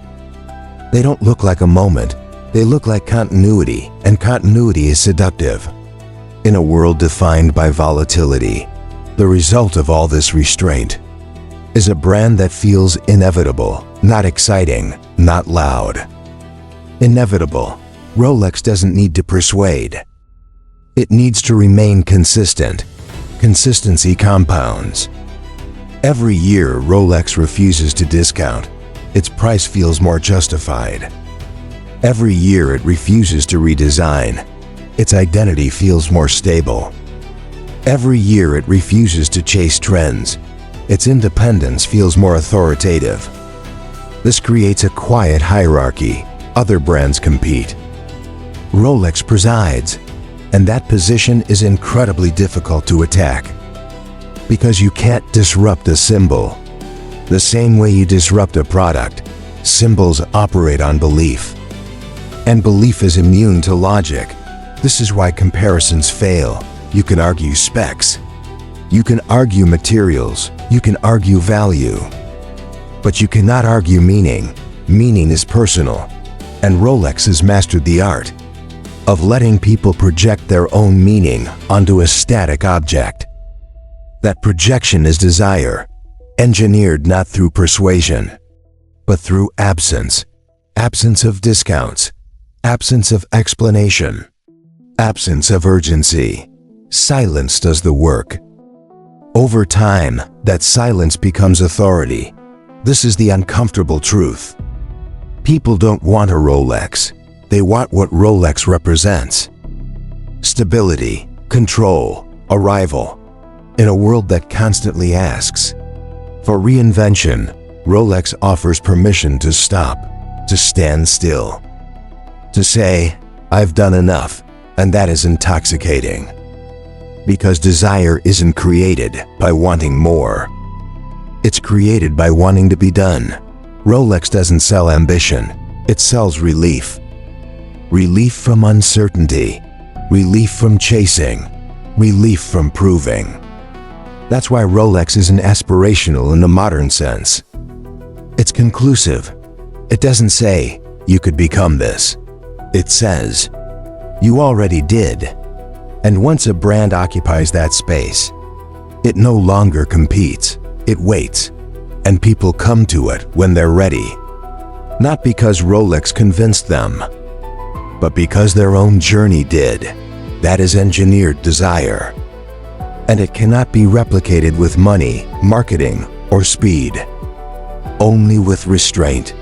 They don't look like a moment, they look like continuity, and continuity is seductive. In a world defined by volatility, the result of all this restraint is a brand that feels inevitable, not exciting, not loud. Inevitable. Rolex doesn't need to persuade. It needs to remain consistent. Consistency compounds. Every year, Rolex refuses to discount. Its price feels more justified. Every year, it refuses to redesign. Its identity feels more stable. Every year, it refuses to chase trends. Its independence feels more authoritative. This creates a quiet hierarchy. Other brands compete. Rolex presides, and that position is incredibly difficult to attack. Because you can't disrupt a symbol. The same way you disrupt a product, symbols operate on belief. And belief is immune to logic. This is why comparisons fail. You can argue specs. You can argue materials. You can argue value. But you cannot argue meaning. Meaning is personal. And Rolex has mastered the art of letting people project their own meaning onto a static object. That projection is desire, engineered not through persuasion, but through absence. Absence of discounts, absence of explanation, absence of urgency. Silence does the work. Over time, that silence becomes authority. This is the uncomfortable truth. People don't want a Rolex. They want what Rolex represents. Stability, control, arrival. In a world that constantly asks for reinvention, Rolex offers permission to stop, to stand still, to say, "I've done enough," and that is intoxicating. Because desire isn't created by wanting more. It's created by wanting to be done. Rolex doesn't sell ambition, it sells relief. Relief from uncertainty, relief from chasing, relief from proving. That's why Rolex isn't aspirational in the modern sense. It's conclusive. It doesn't say, "You could become this." It says, "You already did." And once a brand occupies that space, it no longer competes, it waits, and people come to it when they're ready. Not because Rolex convinced them, but because their own journey did. That is engineered desire. And it cannot be replicated with money, marketing, or speed. Only with restraint.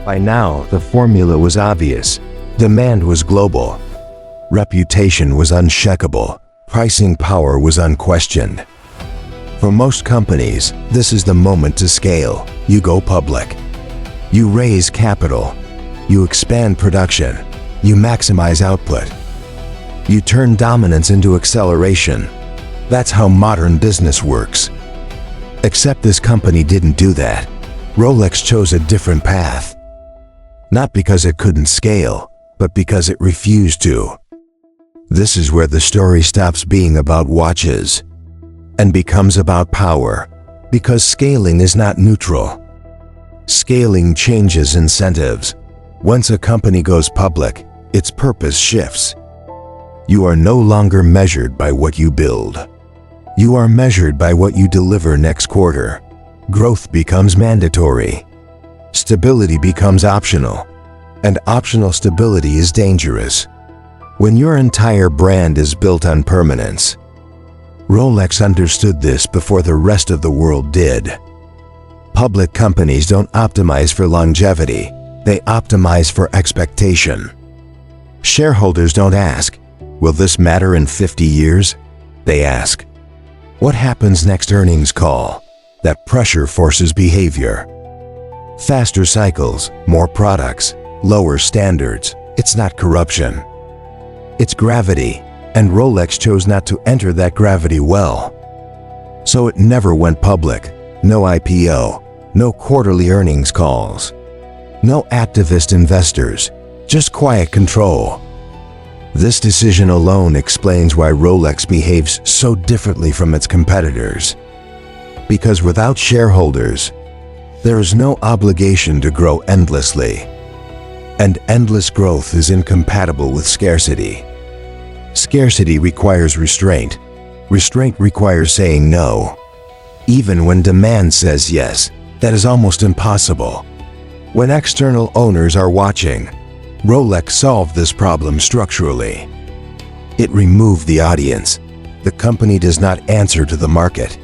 By now, the formula was obvious. Demand was global. Reputation was unshakable. Pricing power was unquestioned. For most companies, this is the moment to scale. You go public. You raise capital. You expand production. You maximize output. You turn dominance into acceleration. That's how modern business works. Except this company didn't do that. Rolex chose a different path. Not because it couldn't scale, but because it refused to. This is where the story stops being about watches and becomes about power, because scaling is not neutral. Scaling changes incentives. Once a company goes public, its purpose shifts. You are no longer measured by what you build. You are measured by what you deliver next quarter. Growth becomes mandatory. Stability becomes optional. And optional stability is dangerous. When your entire brand is built on permanence. Rolex understood this before the rest of the world did. Public companies don't optimize for longevity, they optimize for expectation. Shareholders don't ask, "Will this matter in 50 years?" They ask, "What happens next earnings call?" That pressure forces behavior. Faster cycles, more products, lower standards. It's not corruption. It's gravity, and Rolex chose not to enter that gravity well. So it never went public. No IPO, no quarterly earnings calls, no activist investors, just quiet control. This decision alone explains why Rolex behaves so differently from its competitors. Because without shareholders, there is no obligation to grow endlessly. And endless growth is incompatible with scarcity. Scarcity requires restraint. Restraint requires saying no. Even when demand says yes, that is almost impossible. When external owners are watching, Rolex solved this problem structurally. It removed the audience. The company does not answer to the market.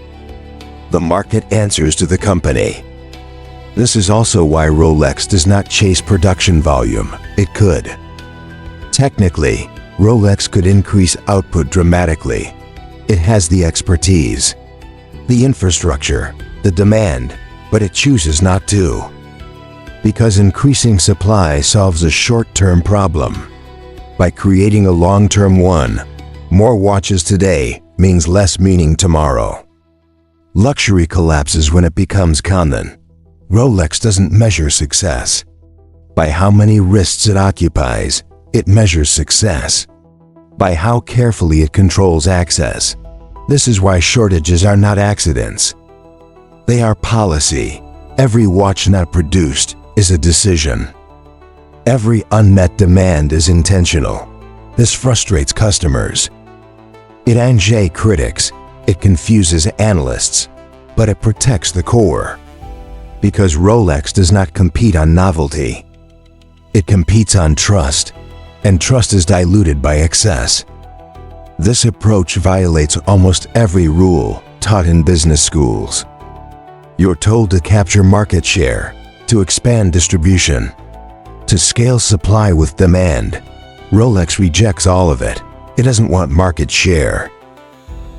The market answers to the company. This is also why Rolex does not chase production volume. It could. Technically, Rolex could increase output dramatically. It has the expertise, the infrastructure, the demand, but it chooses not to. Because increasing supply solves a short-term problem. By creating a long-term one, more watches today means less meaning tomorrow. Luxury collapses when it becomes common. Rolex doesn't measure success by how many wrists it occupies. It measures success by how carefully it controls access. This is why shortages are not accidents. They are policy. Every watch not produced is a decision. Every unmet demand is intentional. This frustrates customers. It engages critics. It confuses analysts. But it protects the core. Because Rolex does not compete on novelty. It competes on trust, and trust is diluted by excess. This approach violates almost every rule taught in business schools. You're told to capture market share, to expand distribution, to scale supply with demand, Rolex rejects all of it. It doesn't want market share.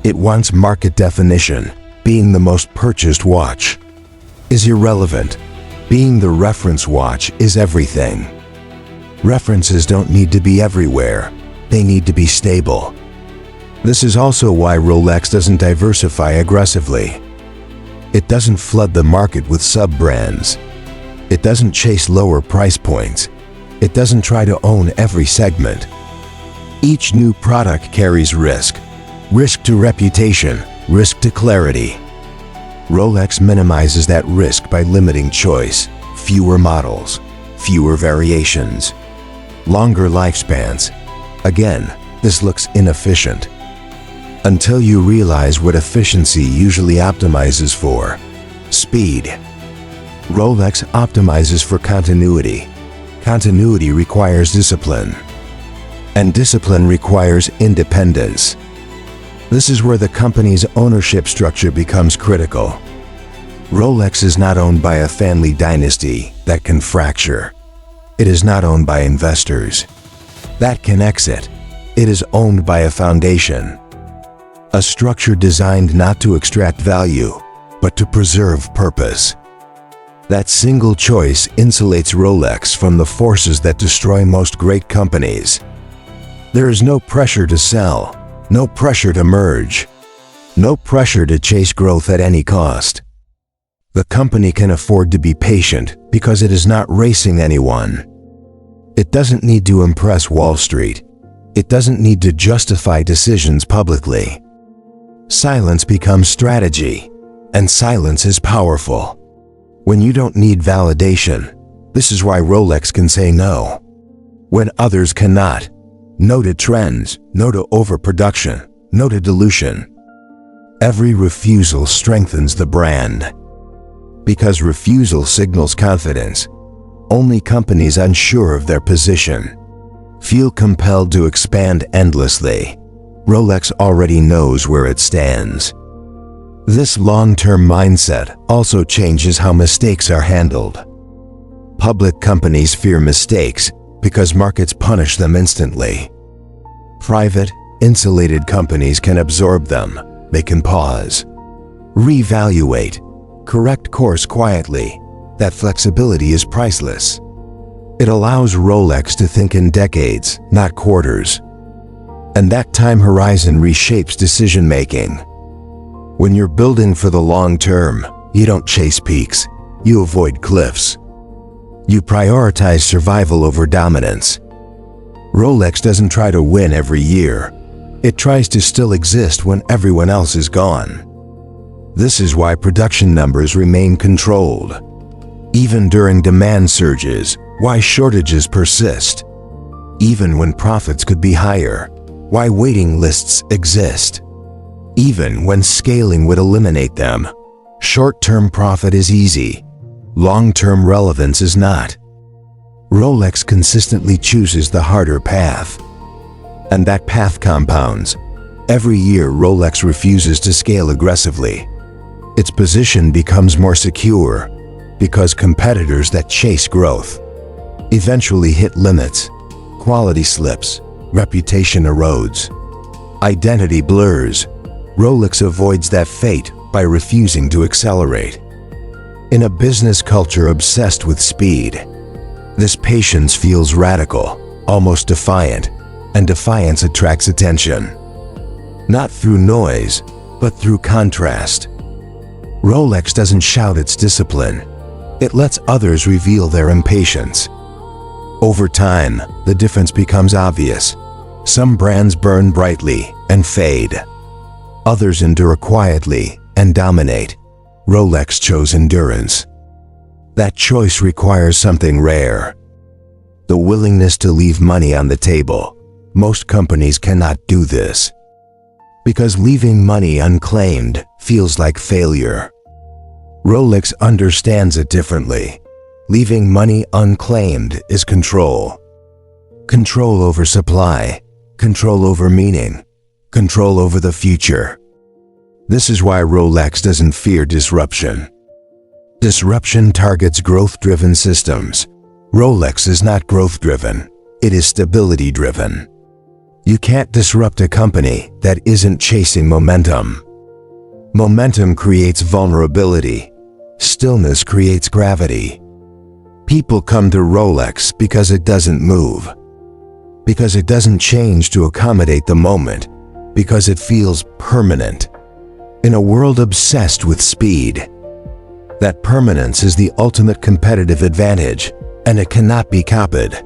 It wants market definition. Being the most purchased watch is irrelevant. Being the reference watch is everything. References don't need to be everywhere. They need to be stable. This is also why Rolex doesn't diversify aggressively. It doesn't flood the market with sub-brands. It doesn't chase lower price points. It doesn't try to own every segment. Each new product carries risk. Risk to reputation, risk to clarity. Rolex minimizes that risk by limiting choice, fewer models, fewer variations, longer lifespans. Again, this looks inefficient. Until you realize what efficiency usually optimizes for: speed. Rolex optimizes for continuity. Continuity requires discipline. And discipline requires independence. This is where the company's ownership structure becomes critical. Rolex is not owned by a family dynasty that can fracture. It is not owned by investors that can exit. It is owned by a foundation. A structure designed not to extract value, but to preserve purpose. That single choice insulates Rolex from the forces that destroy most great companies. There is no pressure to sell, no pressure to merge, no pressure to chase growth at any cost. The company can afford to be patient because it is not racing anyone. It doesn't need to impress Wall Street. It doesn't need to justify decisions publicly. Silence becomes strategy, and silence is powerful. When you don't need validation, this is why Rolex can say no. When others cannot. No to trends, no to overproduction, no to dilution. Every refusal strengthens the brand. Because refusal signals confidence. Only companies unsure of their position feel compelled to expand endlessly. Rolex already knows where it stands. This long-term mindset also changes how mistakes are handled. Public companies fear mistakes because markets punish them instantly. Private, insulated companies can absorb them. They can pause, reevaluate, correct course quietly. That flexibility is priceless. It allows Rolex to think in decades, not quarters. And that time horizon reshapes decision-making. When you're building for the long term, you don't chase peaks. You avoid cliffs. You prioritize survival over dominance. Rolex doesn't try to win every year. It tries to still exist when everyone else is gone. This is why production numbers remain controlled. Even during demand surges, why shortages persist. Even when profits could be higher, why waiting lists exist. Even when scaling would eliminate them. Short-term profit is easy. Long-term relevance is not. Rolex consistently chooses the harder path. And that path compounds. Every year Rolex refuses to scale aggressively. Its position becomes more secure because competitors that chase growth eventually hit limits. Quality slips, reputation erodes, identity blurs. Rolex avoids that fate by refusing to accelerate. In a business culture obsessed with speed, this patience feels radical, almost defiant, and defiance attracts attention. Not through noise, but through contrast. Rolex doesn't shout its discipline. It lets others reveal their impatience. Over time, the difference becomes obvious. Some brands burn brightly and fade. Others endure quietly and dominate. Rolex chose endurance. That choice requires something rare: the willingness to leave money on the table. Most companies cannot do this because leaving money unclaimed feels like failure. Rolex understands it differently. Leaving money unclaimed is control. Control over supply, control over meaning, control over the future. This is why Rolex doesn't fear disruption. Disruption targets growth-driven systems. Rolex is not growth-driven. It is stability-driven. You can't disrupt a company that isn't chasing momentum. Momentum creates vulnerability. Stillness creates gravity. People come to Rolex because it doesn't move, because it doesn't change to accommodate the moment, because it feels permanent. In a world obsessed with speed, that permanence is the ultimate competitive advantage, and it cannot be copied.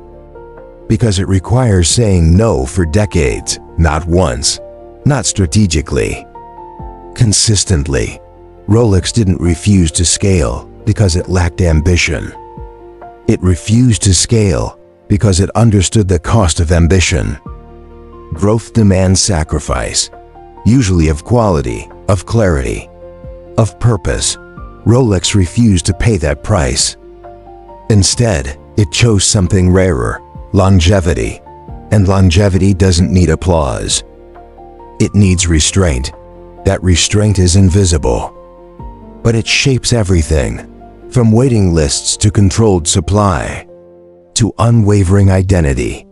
Because it requires saying no for decades, not once, not strategically, consistently. Rolex didn't refuse to scale because it lacked ambition. It refused to scale because it understood the cost of ambition. Growth demands sacrifice, usually of quality, of clarity, of purpose. Rolex refused to pay that price. Instead, it chose something rarer: longevity. And longevity doesn't need applause. It needs restraint. That restraint is invisible, but it shapes everything, from waiting lists to controlled supply, to unwavering identity.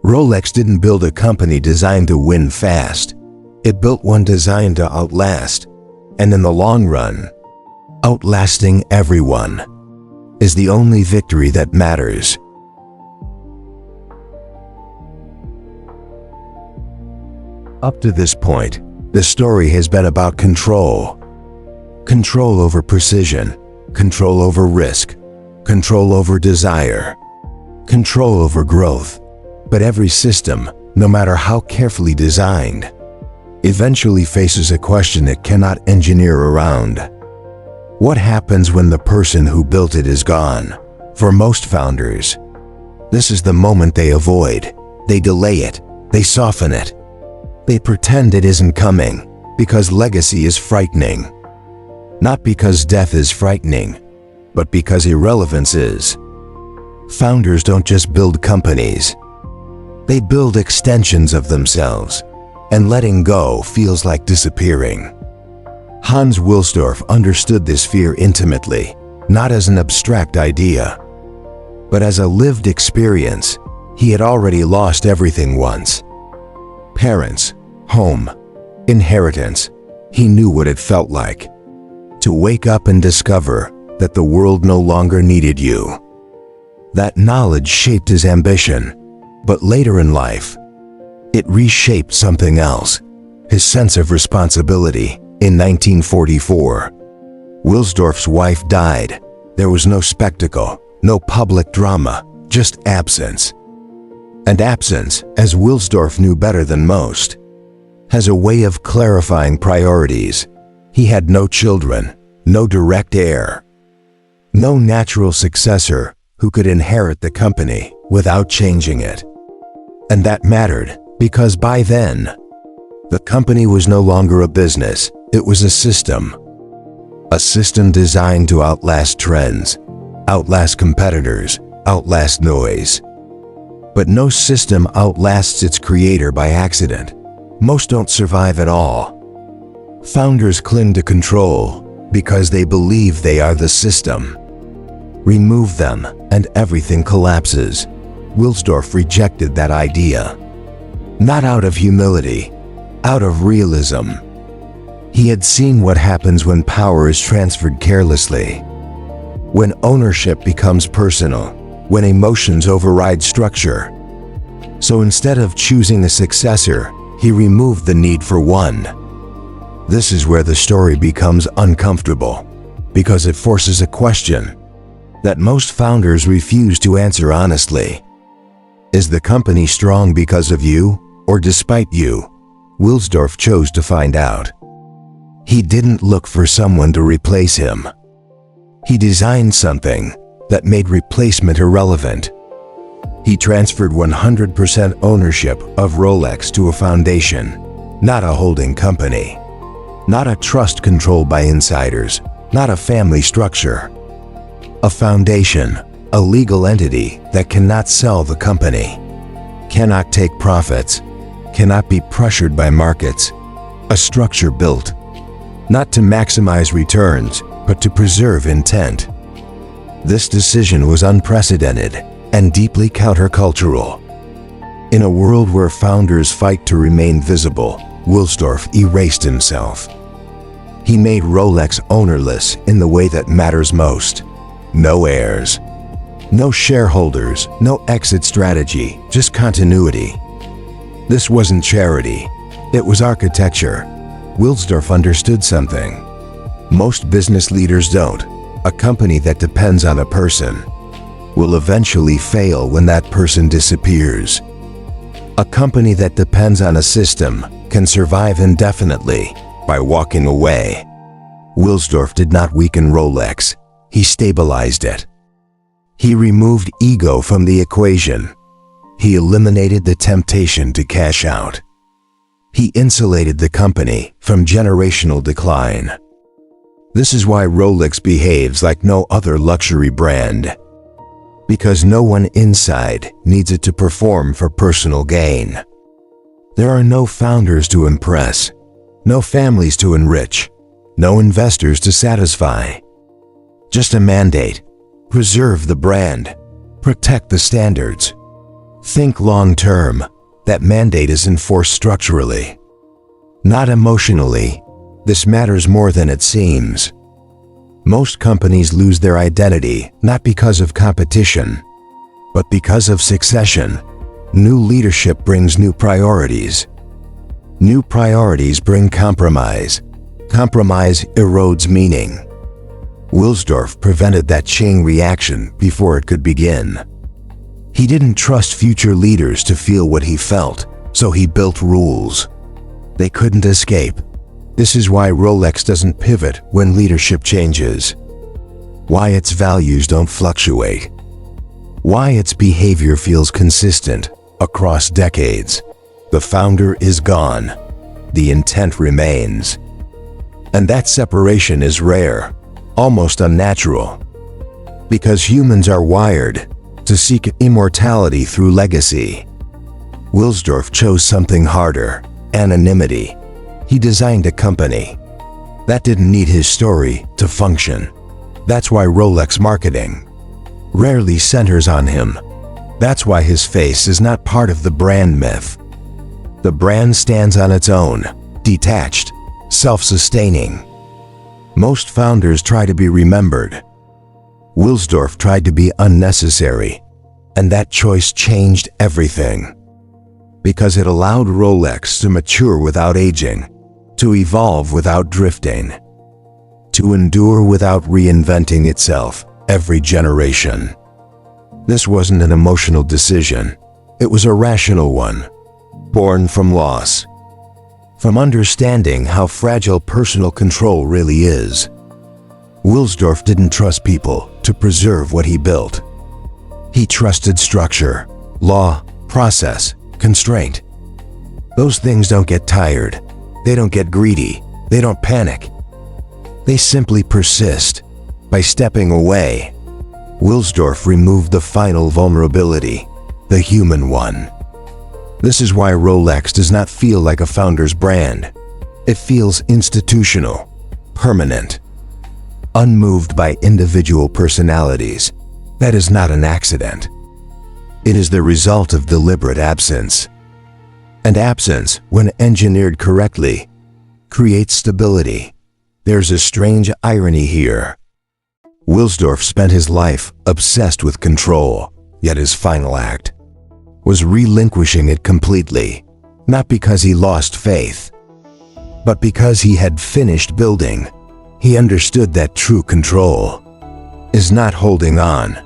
Rolex didn't build a company designed to win fast. It built one designed to outlast, and in the long run, outlasting everyone is the only victory that matters. Up to this point, the story has been about control. Control over precision, control over risk, control over desire, control over growth. But every system, no matter how carefully designed, eventually faces a question it cannot engineer around. What happens when the person who built it is gone? For most founders, this is the moment they avoid. They delay it. They soften it. They pretend it isn't coming because legacy is frightening. Not because death is frightening, but because irrelevance is. Founders don't just build companies. They build extensions of themselves, and letting go feels like disappearing. Hans Wilsdorf understood this fear intimately, not as an abstract idea, but as a lived experience. He had already lost everything once. Parents, home, inheritance. He knew what it felt like to wake up and discover that the world no longer needed you. That knowledge shaped his ambition, but later in life, it reshaped something else: his sense of responsibility. In 1944, Wilsdorf's wife died. There was no spectacle, no public drama, just absence. And absence, as Wilsdorf knew better than most, has a way of clarifying priorities. He had no children, no direct heir, no natural successor who could inherit the company without changing it. And that mattered, because by then, the company was no longer a business, it was a system. A system designed to outlast trends, outlast competitors, outlast noise. But no system outlasts its creator by accident. Most don't survive at all. Founders cling to control because they believe they are the system. Remove them and everything collapses. Wilsdorf rejected that idea. Not out of humility, out of realism. He had seen what happens when power is transferred carelessly, when ownership becomes personal, when emotions override structure. So instead of choosing a successor, he removed the need for one. This is where the story becomes uncomfortable, because it forces a question that most founders refuse to answer honestly. Is the company strong because of you, or despite you? Wilsdorf chose to find out. He didn't look for someone to replace him. He designed something that made replacement irrelevant. He transferred 100% ownership of Rolex to a foundation, not a holding company, not a trust controlled by insiders, not a family structure. A foundation, a legal entity that cannot sell the company, cannot take profits, cannot be pressured by markets. A structure built not to maximize returns, but to preserve intent. This decision was unprecedented. and deeply countercultural. In a world where founders fight to remain visible, Wilsdorf erased himself. He made Rolex ownerless in the way that matters most. No heirs, no shareholders, no exit strategy, just continuity. This wasn't charity, it was architecture. Wilsdorf understood something most business leaders don't. A company that depends on a person will eventually fail when that person disappears. A company that depends on a system can survive indefinitely by walking away. Wilsdorf did not weaken Rolex, he stabilized it. He removed ego from the equation. He eliminated the temptation to cash out. He insulated the company from generational decline. This is why Rolex behaves like no other luxury brand. Because no one inside needs it to perform for personal gain. There are no founders to impress, no families to enrich, no investors to satisfy. Just a mandate: preserve the brand, protect the standards. Think long term. That mandate is enforced structurally, not emotionally. This matters more than it seems. Most companies lose their identity not because of competition, but because of succession. New leadership brings new priorities. New priorities bring compromise. Compromise erodes meaning. Wilsdorf prevented that chain reaction before it could begin. He didn't trust future leaders to feel what he felt, so he built rules they couldn't escape. This is why Rolex doesn't pivot when leadership changes. Why its values don't fluctuate. Why its behavior feels consistent across decades. The founder is gone. The intent remains. And that separation is rare, almost unnatural. Because humans are wired to seek immortality through legacy. Wilsdorf chose something harder: anonymity. He designed a company that didn't need his story to function. That's why Rolex marketing rarely centers on him. That's why his face is not part of the brand myth. The brand stands on its own, detached, self-sustaining. Most founders try to be remembered. Wilsdorf tried to be unnecessary, and that choice changed everything. Because it allowed Rolex to mature without aging, to evolve without drifting, to endure without reinventing itself every generation. This wasn't an emotional decision. It was a rational one, born from loss, from understanding how fragile personal control really is. Wilsdorf didn't trust people to preserve what he built. He trusted structure, law, process, constraint. Those things don't get tired. They don't get greedy. They don't panic. They simply persist. By stepping away, Wilsdorf removed the final vulnerability, the human one. This is why Rolex does not feel like a founder's brand. It feels institutional, permanent, unmoved by individual personalities. That is not an accident. It is the result of deliberate absence. And absence, when engineered correctly, creates stability. There's a strange irony here. Wilsdorf spent his life obsessed with control, yet his final act was relinquishing it completely, not because he lost faith, but because he had finished building. He understood that true control is not holding on,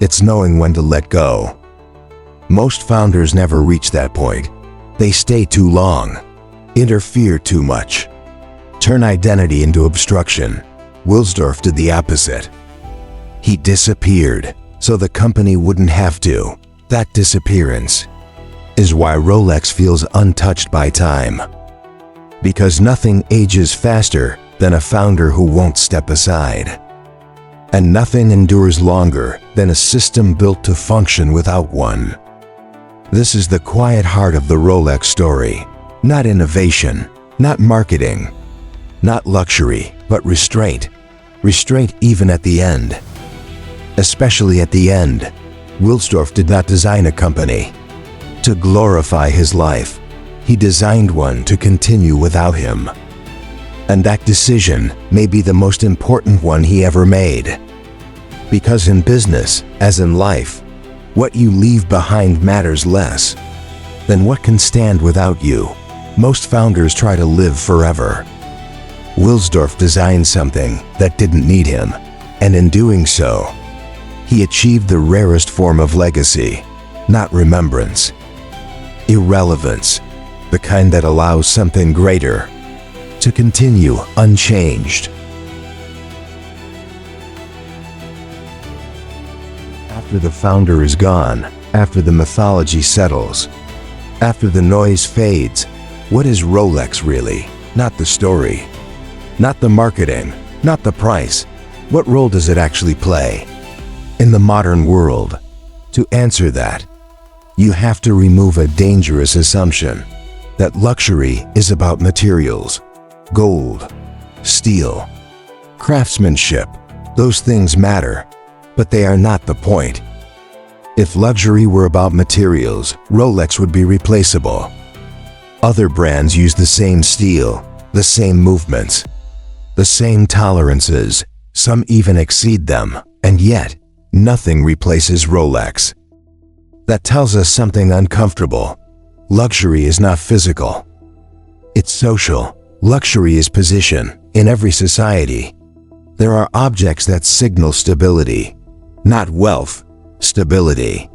it's knowing when to let go. Most founders never reach that point. They stay too long, interfere too much, turn identity into obstruction. Wilsdorf did the opposite. He disappeared so the company wouldn't have to. That disappearance is why Rolex feels untouched by time. Because nothing ages faster than a founder who won't step aside. And nothing endures longer than a system built to function without one. This is the quiet heart of the Rolex story. Not innovation, not marketing, not luxury, but restraint. Restraint even at the end. Especially at the end. Wilsdorf did not design a company to glorify his life. He designed one to continue without him. And that decision may be the most important one he ever made. Because in business, as in life, what you leave behind matters less than what can stand without you. Most founders try to live forever. Wilsdorf designed something that didn't need him, and in doing so, he achieved the rarest form of legacy, not remembrance. Irrelevance, the kind that allows something greater to continue unchanged. After the founder is gone, after the mythology settles, after the noise fades, what is Rolex really? Not the story, not the marketing, not the price. What role does it actually play in the modern world? To answer that, you have to remove a dangerous assumption that luxury is about materials, gold, steel, craftsmanship. Those things matter, but they are not the point. If luxury were about materials, Rolex would be replaceable. Other brands use the same steel, the same movements, the same tolerances. Some even exceed them, and yet, nothing replaces Rolex. That tells us something uncomfortable. Luxury is not physical. It's social. Luxury is position. In every society, there are objects that signal stability, not wealth, stability.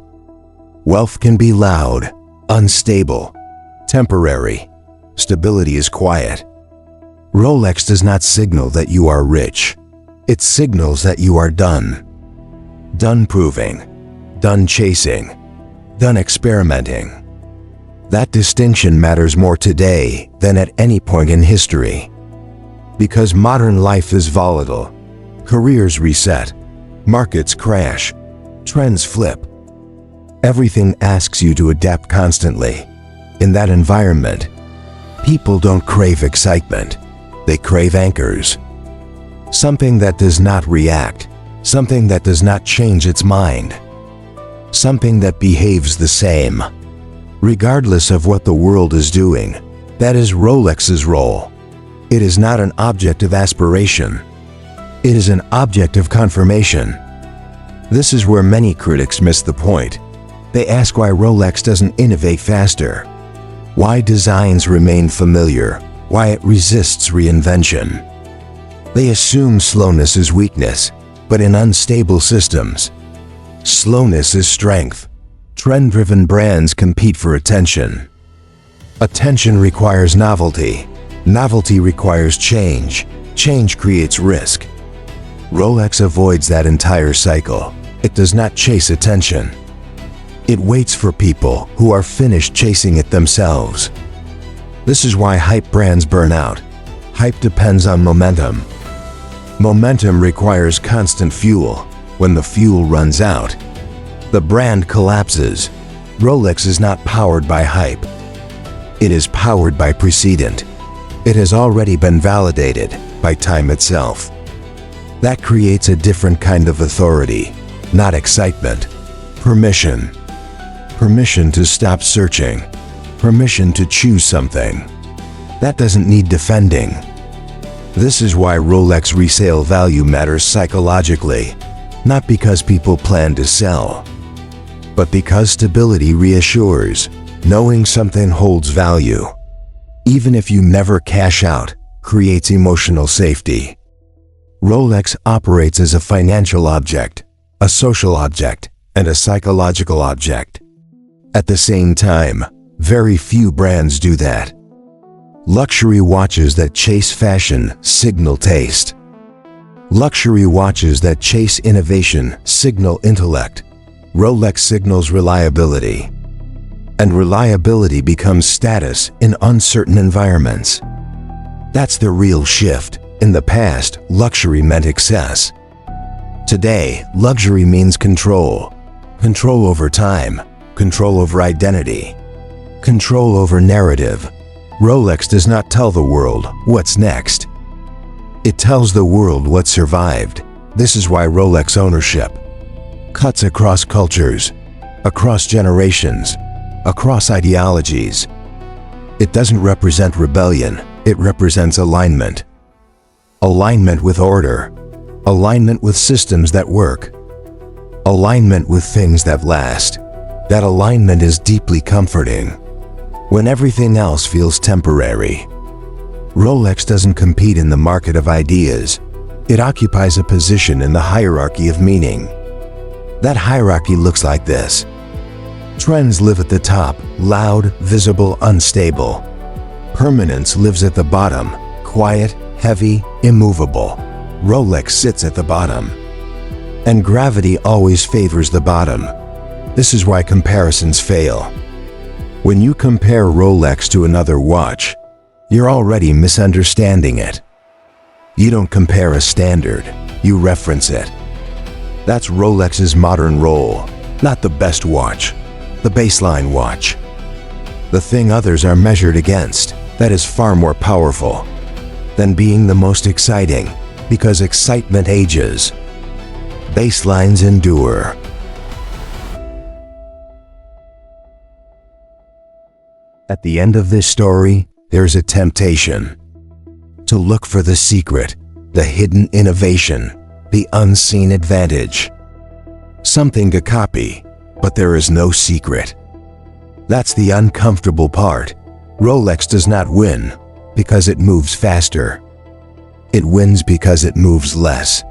Wealth can be loud, unstable, temporary. Stability is quiet. Rolex does not signal that you are rich. It signals that you are done. Done proving, done chasing, done experimenting. That distinction matters more today than at any point in history. Because modern life is volatile. Careers reset. Markets crash. Trends flip. Everything asks you to adapt constantly. In that environment, people don't crave excitement. They crave anchors. Something that does not react. Something that does not change its mind. Something that behaves the same, regardless of what the world is doing. That is Rolex's role. It is not an object of aspiration. It is an object of confirmation. This is where many critics miss the point. They ask why Rolex doesn't innovate faster, why designs remain familiar, why it resists reinvention. They assume slowness is weakness, but in unstable systems, slowness is strength. Trend-driven brands compete for attention. Attention requires novelty. Novelty requires change. Change creates risk. Rolex avoids that entire cycle. It does not chase attention. It waits for people who are finished chasing it themselves. This is why hype brands burn out. Hype depends on momentum. Momentum requires constant fuel. When the fuel runs out, the brand collapses. Rolex is not powered by hype. It is powered by precedent. It has already been validated by time itself. That creates a different kind of authority, not excitement. Permission. Permission to stop searching. Permission to choose something. That doesn't need defending. This is why Rolex resale value matters psychologically, not because people plan to sell, but because stability reassures. Knowing something holds value, even if you never cash out, creates emotional safety. Rolex operates as a financial object, a social object, and a psychological object. At the same time, very few brands do that. Luxury watches that chase fashion signal taste. Luxury watches that chase innovation signal intellect. Rolex signals reliability. And reliability becomes status in uncertain environments. That's the real shift. In the past, luxury meant excess. Today, luxury means control. Control over time. Control over identity. Control over narrative. Rolex does not tell the world what's next. It tells the world what survived. This is why Rolex ownership cuts across cultures, across generations, across ideologies. It doesn't represent rebellion, it represents alignment. Alignment with order, alignment with systems that work, alignment with things that last. That alignment is deeply comforting when everything else feels temporary. Rolex doesn't compete in the market of ideas. It occupies a position in the hierarchy of meaning. That hierarchy looks like this. Trends live at the top, loud, visible, unstable. Permanence lives at the bottom, quiet, heavy, immovable. Rolex sits at the bottom. And gravity always favors the bottom. This is why comparisons fail. When you compare Rolex to another watch, you're already misunderstanding it. You don't compare a standard, you reference it. That's Rolex's modern role, not the best watch, the baseline watch. The thing others are measured against, that is far more powerful than being the most exciting, because excitement ages. Baselines endure. At the end of this story, there's a temptation to look for the secret, the hidden innovation, the unseen advantage. Something to copy, but there is no secret. That's the uncomfortable part. Rolex does not win because it moves faster. It wins because it moves less.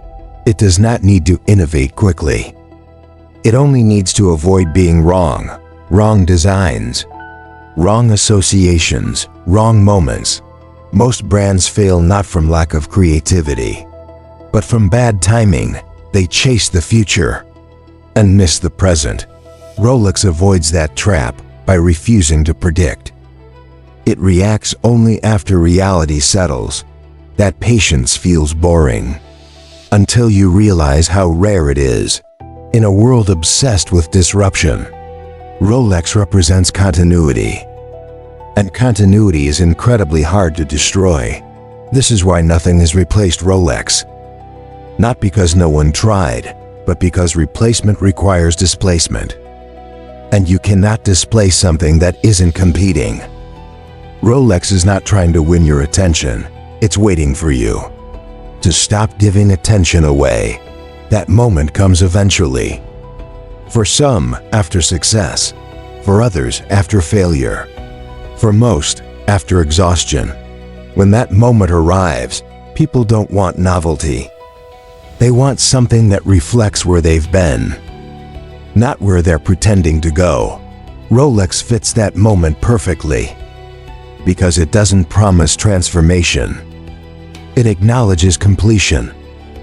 It does not need to innovate quickly. It only needs to avoid being wrong, wrong designs, wrong associations, wrong moments. Most brands fail not from lack of creativity, but from bad timing. They chase the future and miss the present. Rolex avoids that trap by refusing to predict. It reacts only after reality settles. That patience feels boring, until you realize how rare it is. In a world obsessed with disruption, Rolex represents continuity. And continuity is incredibly hard to destroy. This is why nothing has replaced Rolex. Not because no one tried, but because replacement requires displacement. And you cannot displace something that isn't competing. Rolex is not trying to win your attention. It's waiting for you to stop giving attention away. That moment comes eventually. For some, after success. For others, after failure. For most, after exhaustion. When that moment arrives, people don't want novelty. They want something that reflects where they've been, not where they're pretending to go. Rolex fits that moment perfectly because it doesn't promise transformation. It acknowledges completion.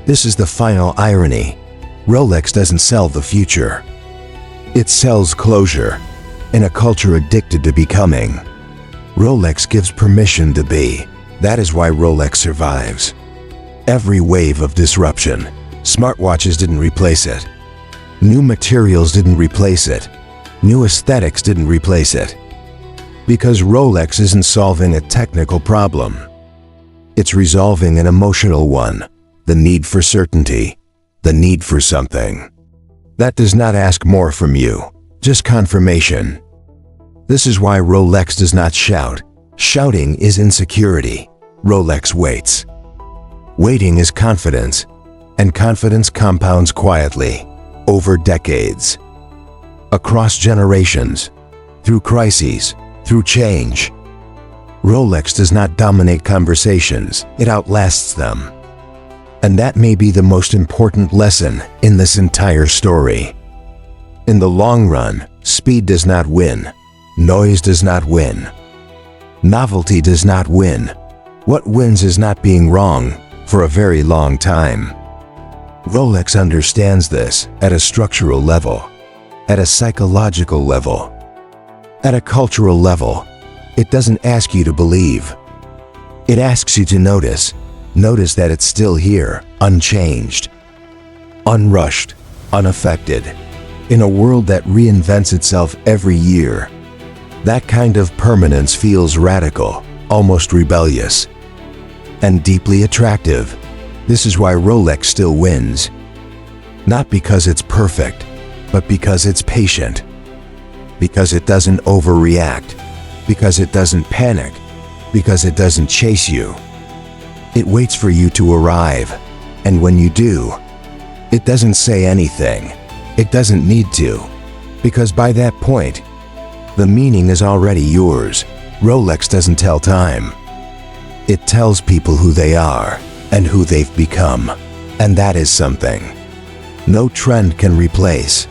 This is the final irony. Rolex doesn't sell the future. It sells closure in a culture addicted to becoming. Rolex gives permission to be. That is why Rolex survives every wave of disruption. Smartwatches didn't replace it. New materials didn't replace it. New aesthetics didn't replace it. Because Rolex isn't solving a technical problem. It's resolving an emotional one. The need for certainty. The need for something that does not ask more from you, just confirmation. This is why Rolex does not shout. Shouting is insecurity. Rolex waits. Waiting is confidence, and confidence compounds quietly, over decades, across generations, through crises, through change. Rolex does not dominate conversations, it outlasts them. And that may be the most important lesson in this entire story. In the long run, speed does not win. Noise does not win. Novelty does not win. What wins is not being wrong for a very long time. Rolex understands this at a structural level, at a psychological level, at a cultural level. It doesn't ask you to believe. It asks you to notice. Notice that it's still here, unchanged, unrushed, unaffected. In a world that reinvents itself every year, that kind of permanence feels radical, almost rebellious, and deeply attractive. This is why Rolex still wins. Not because it's perfect, but because it's patient. Because it doesn't overreact. Because it doesn't panic. Because it doesn't chase you. It waits for you to arrive. And when you do, it doesn't say anything. It doesn't need to. Because by that point, the meaning is already yours. Rolex doesn't tell time. It tells people who they are and who they've become. And that is something no trend can replace.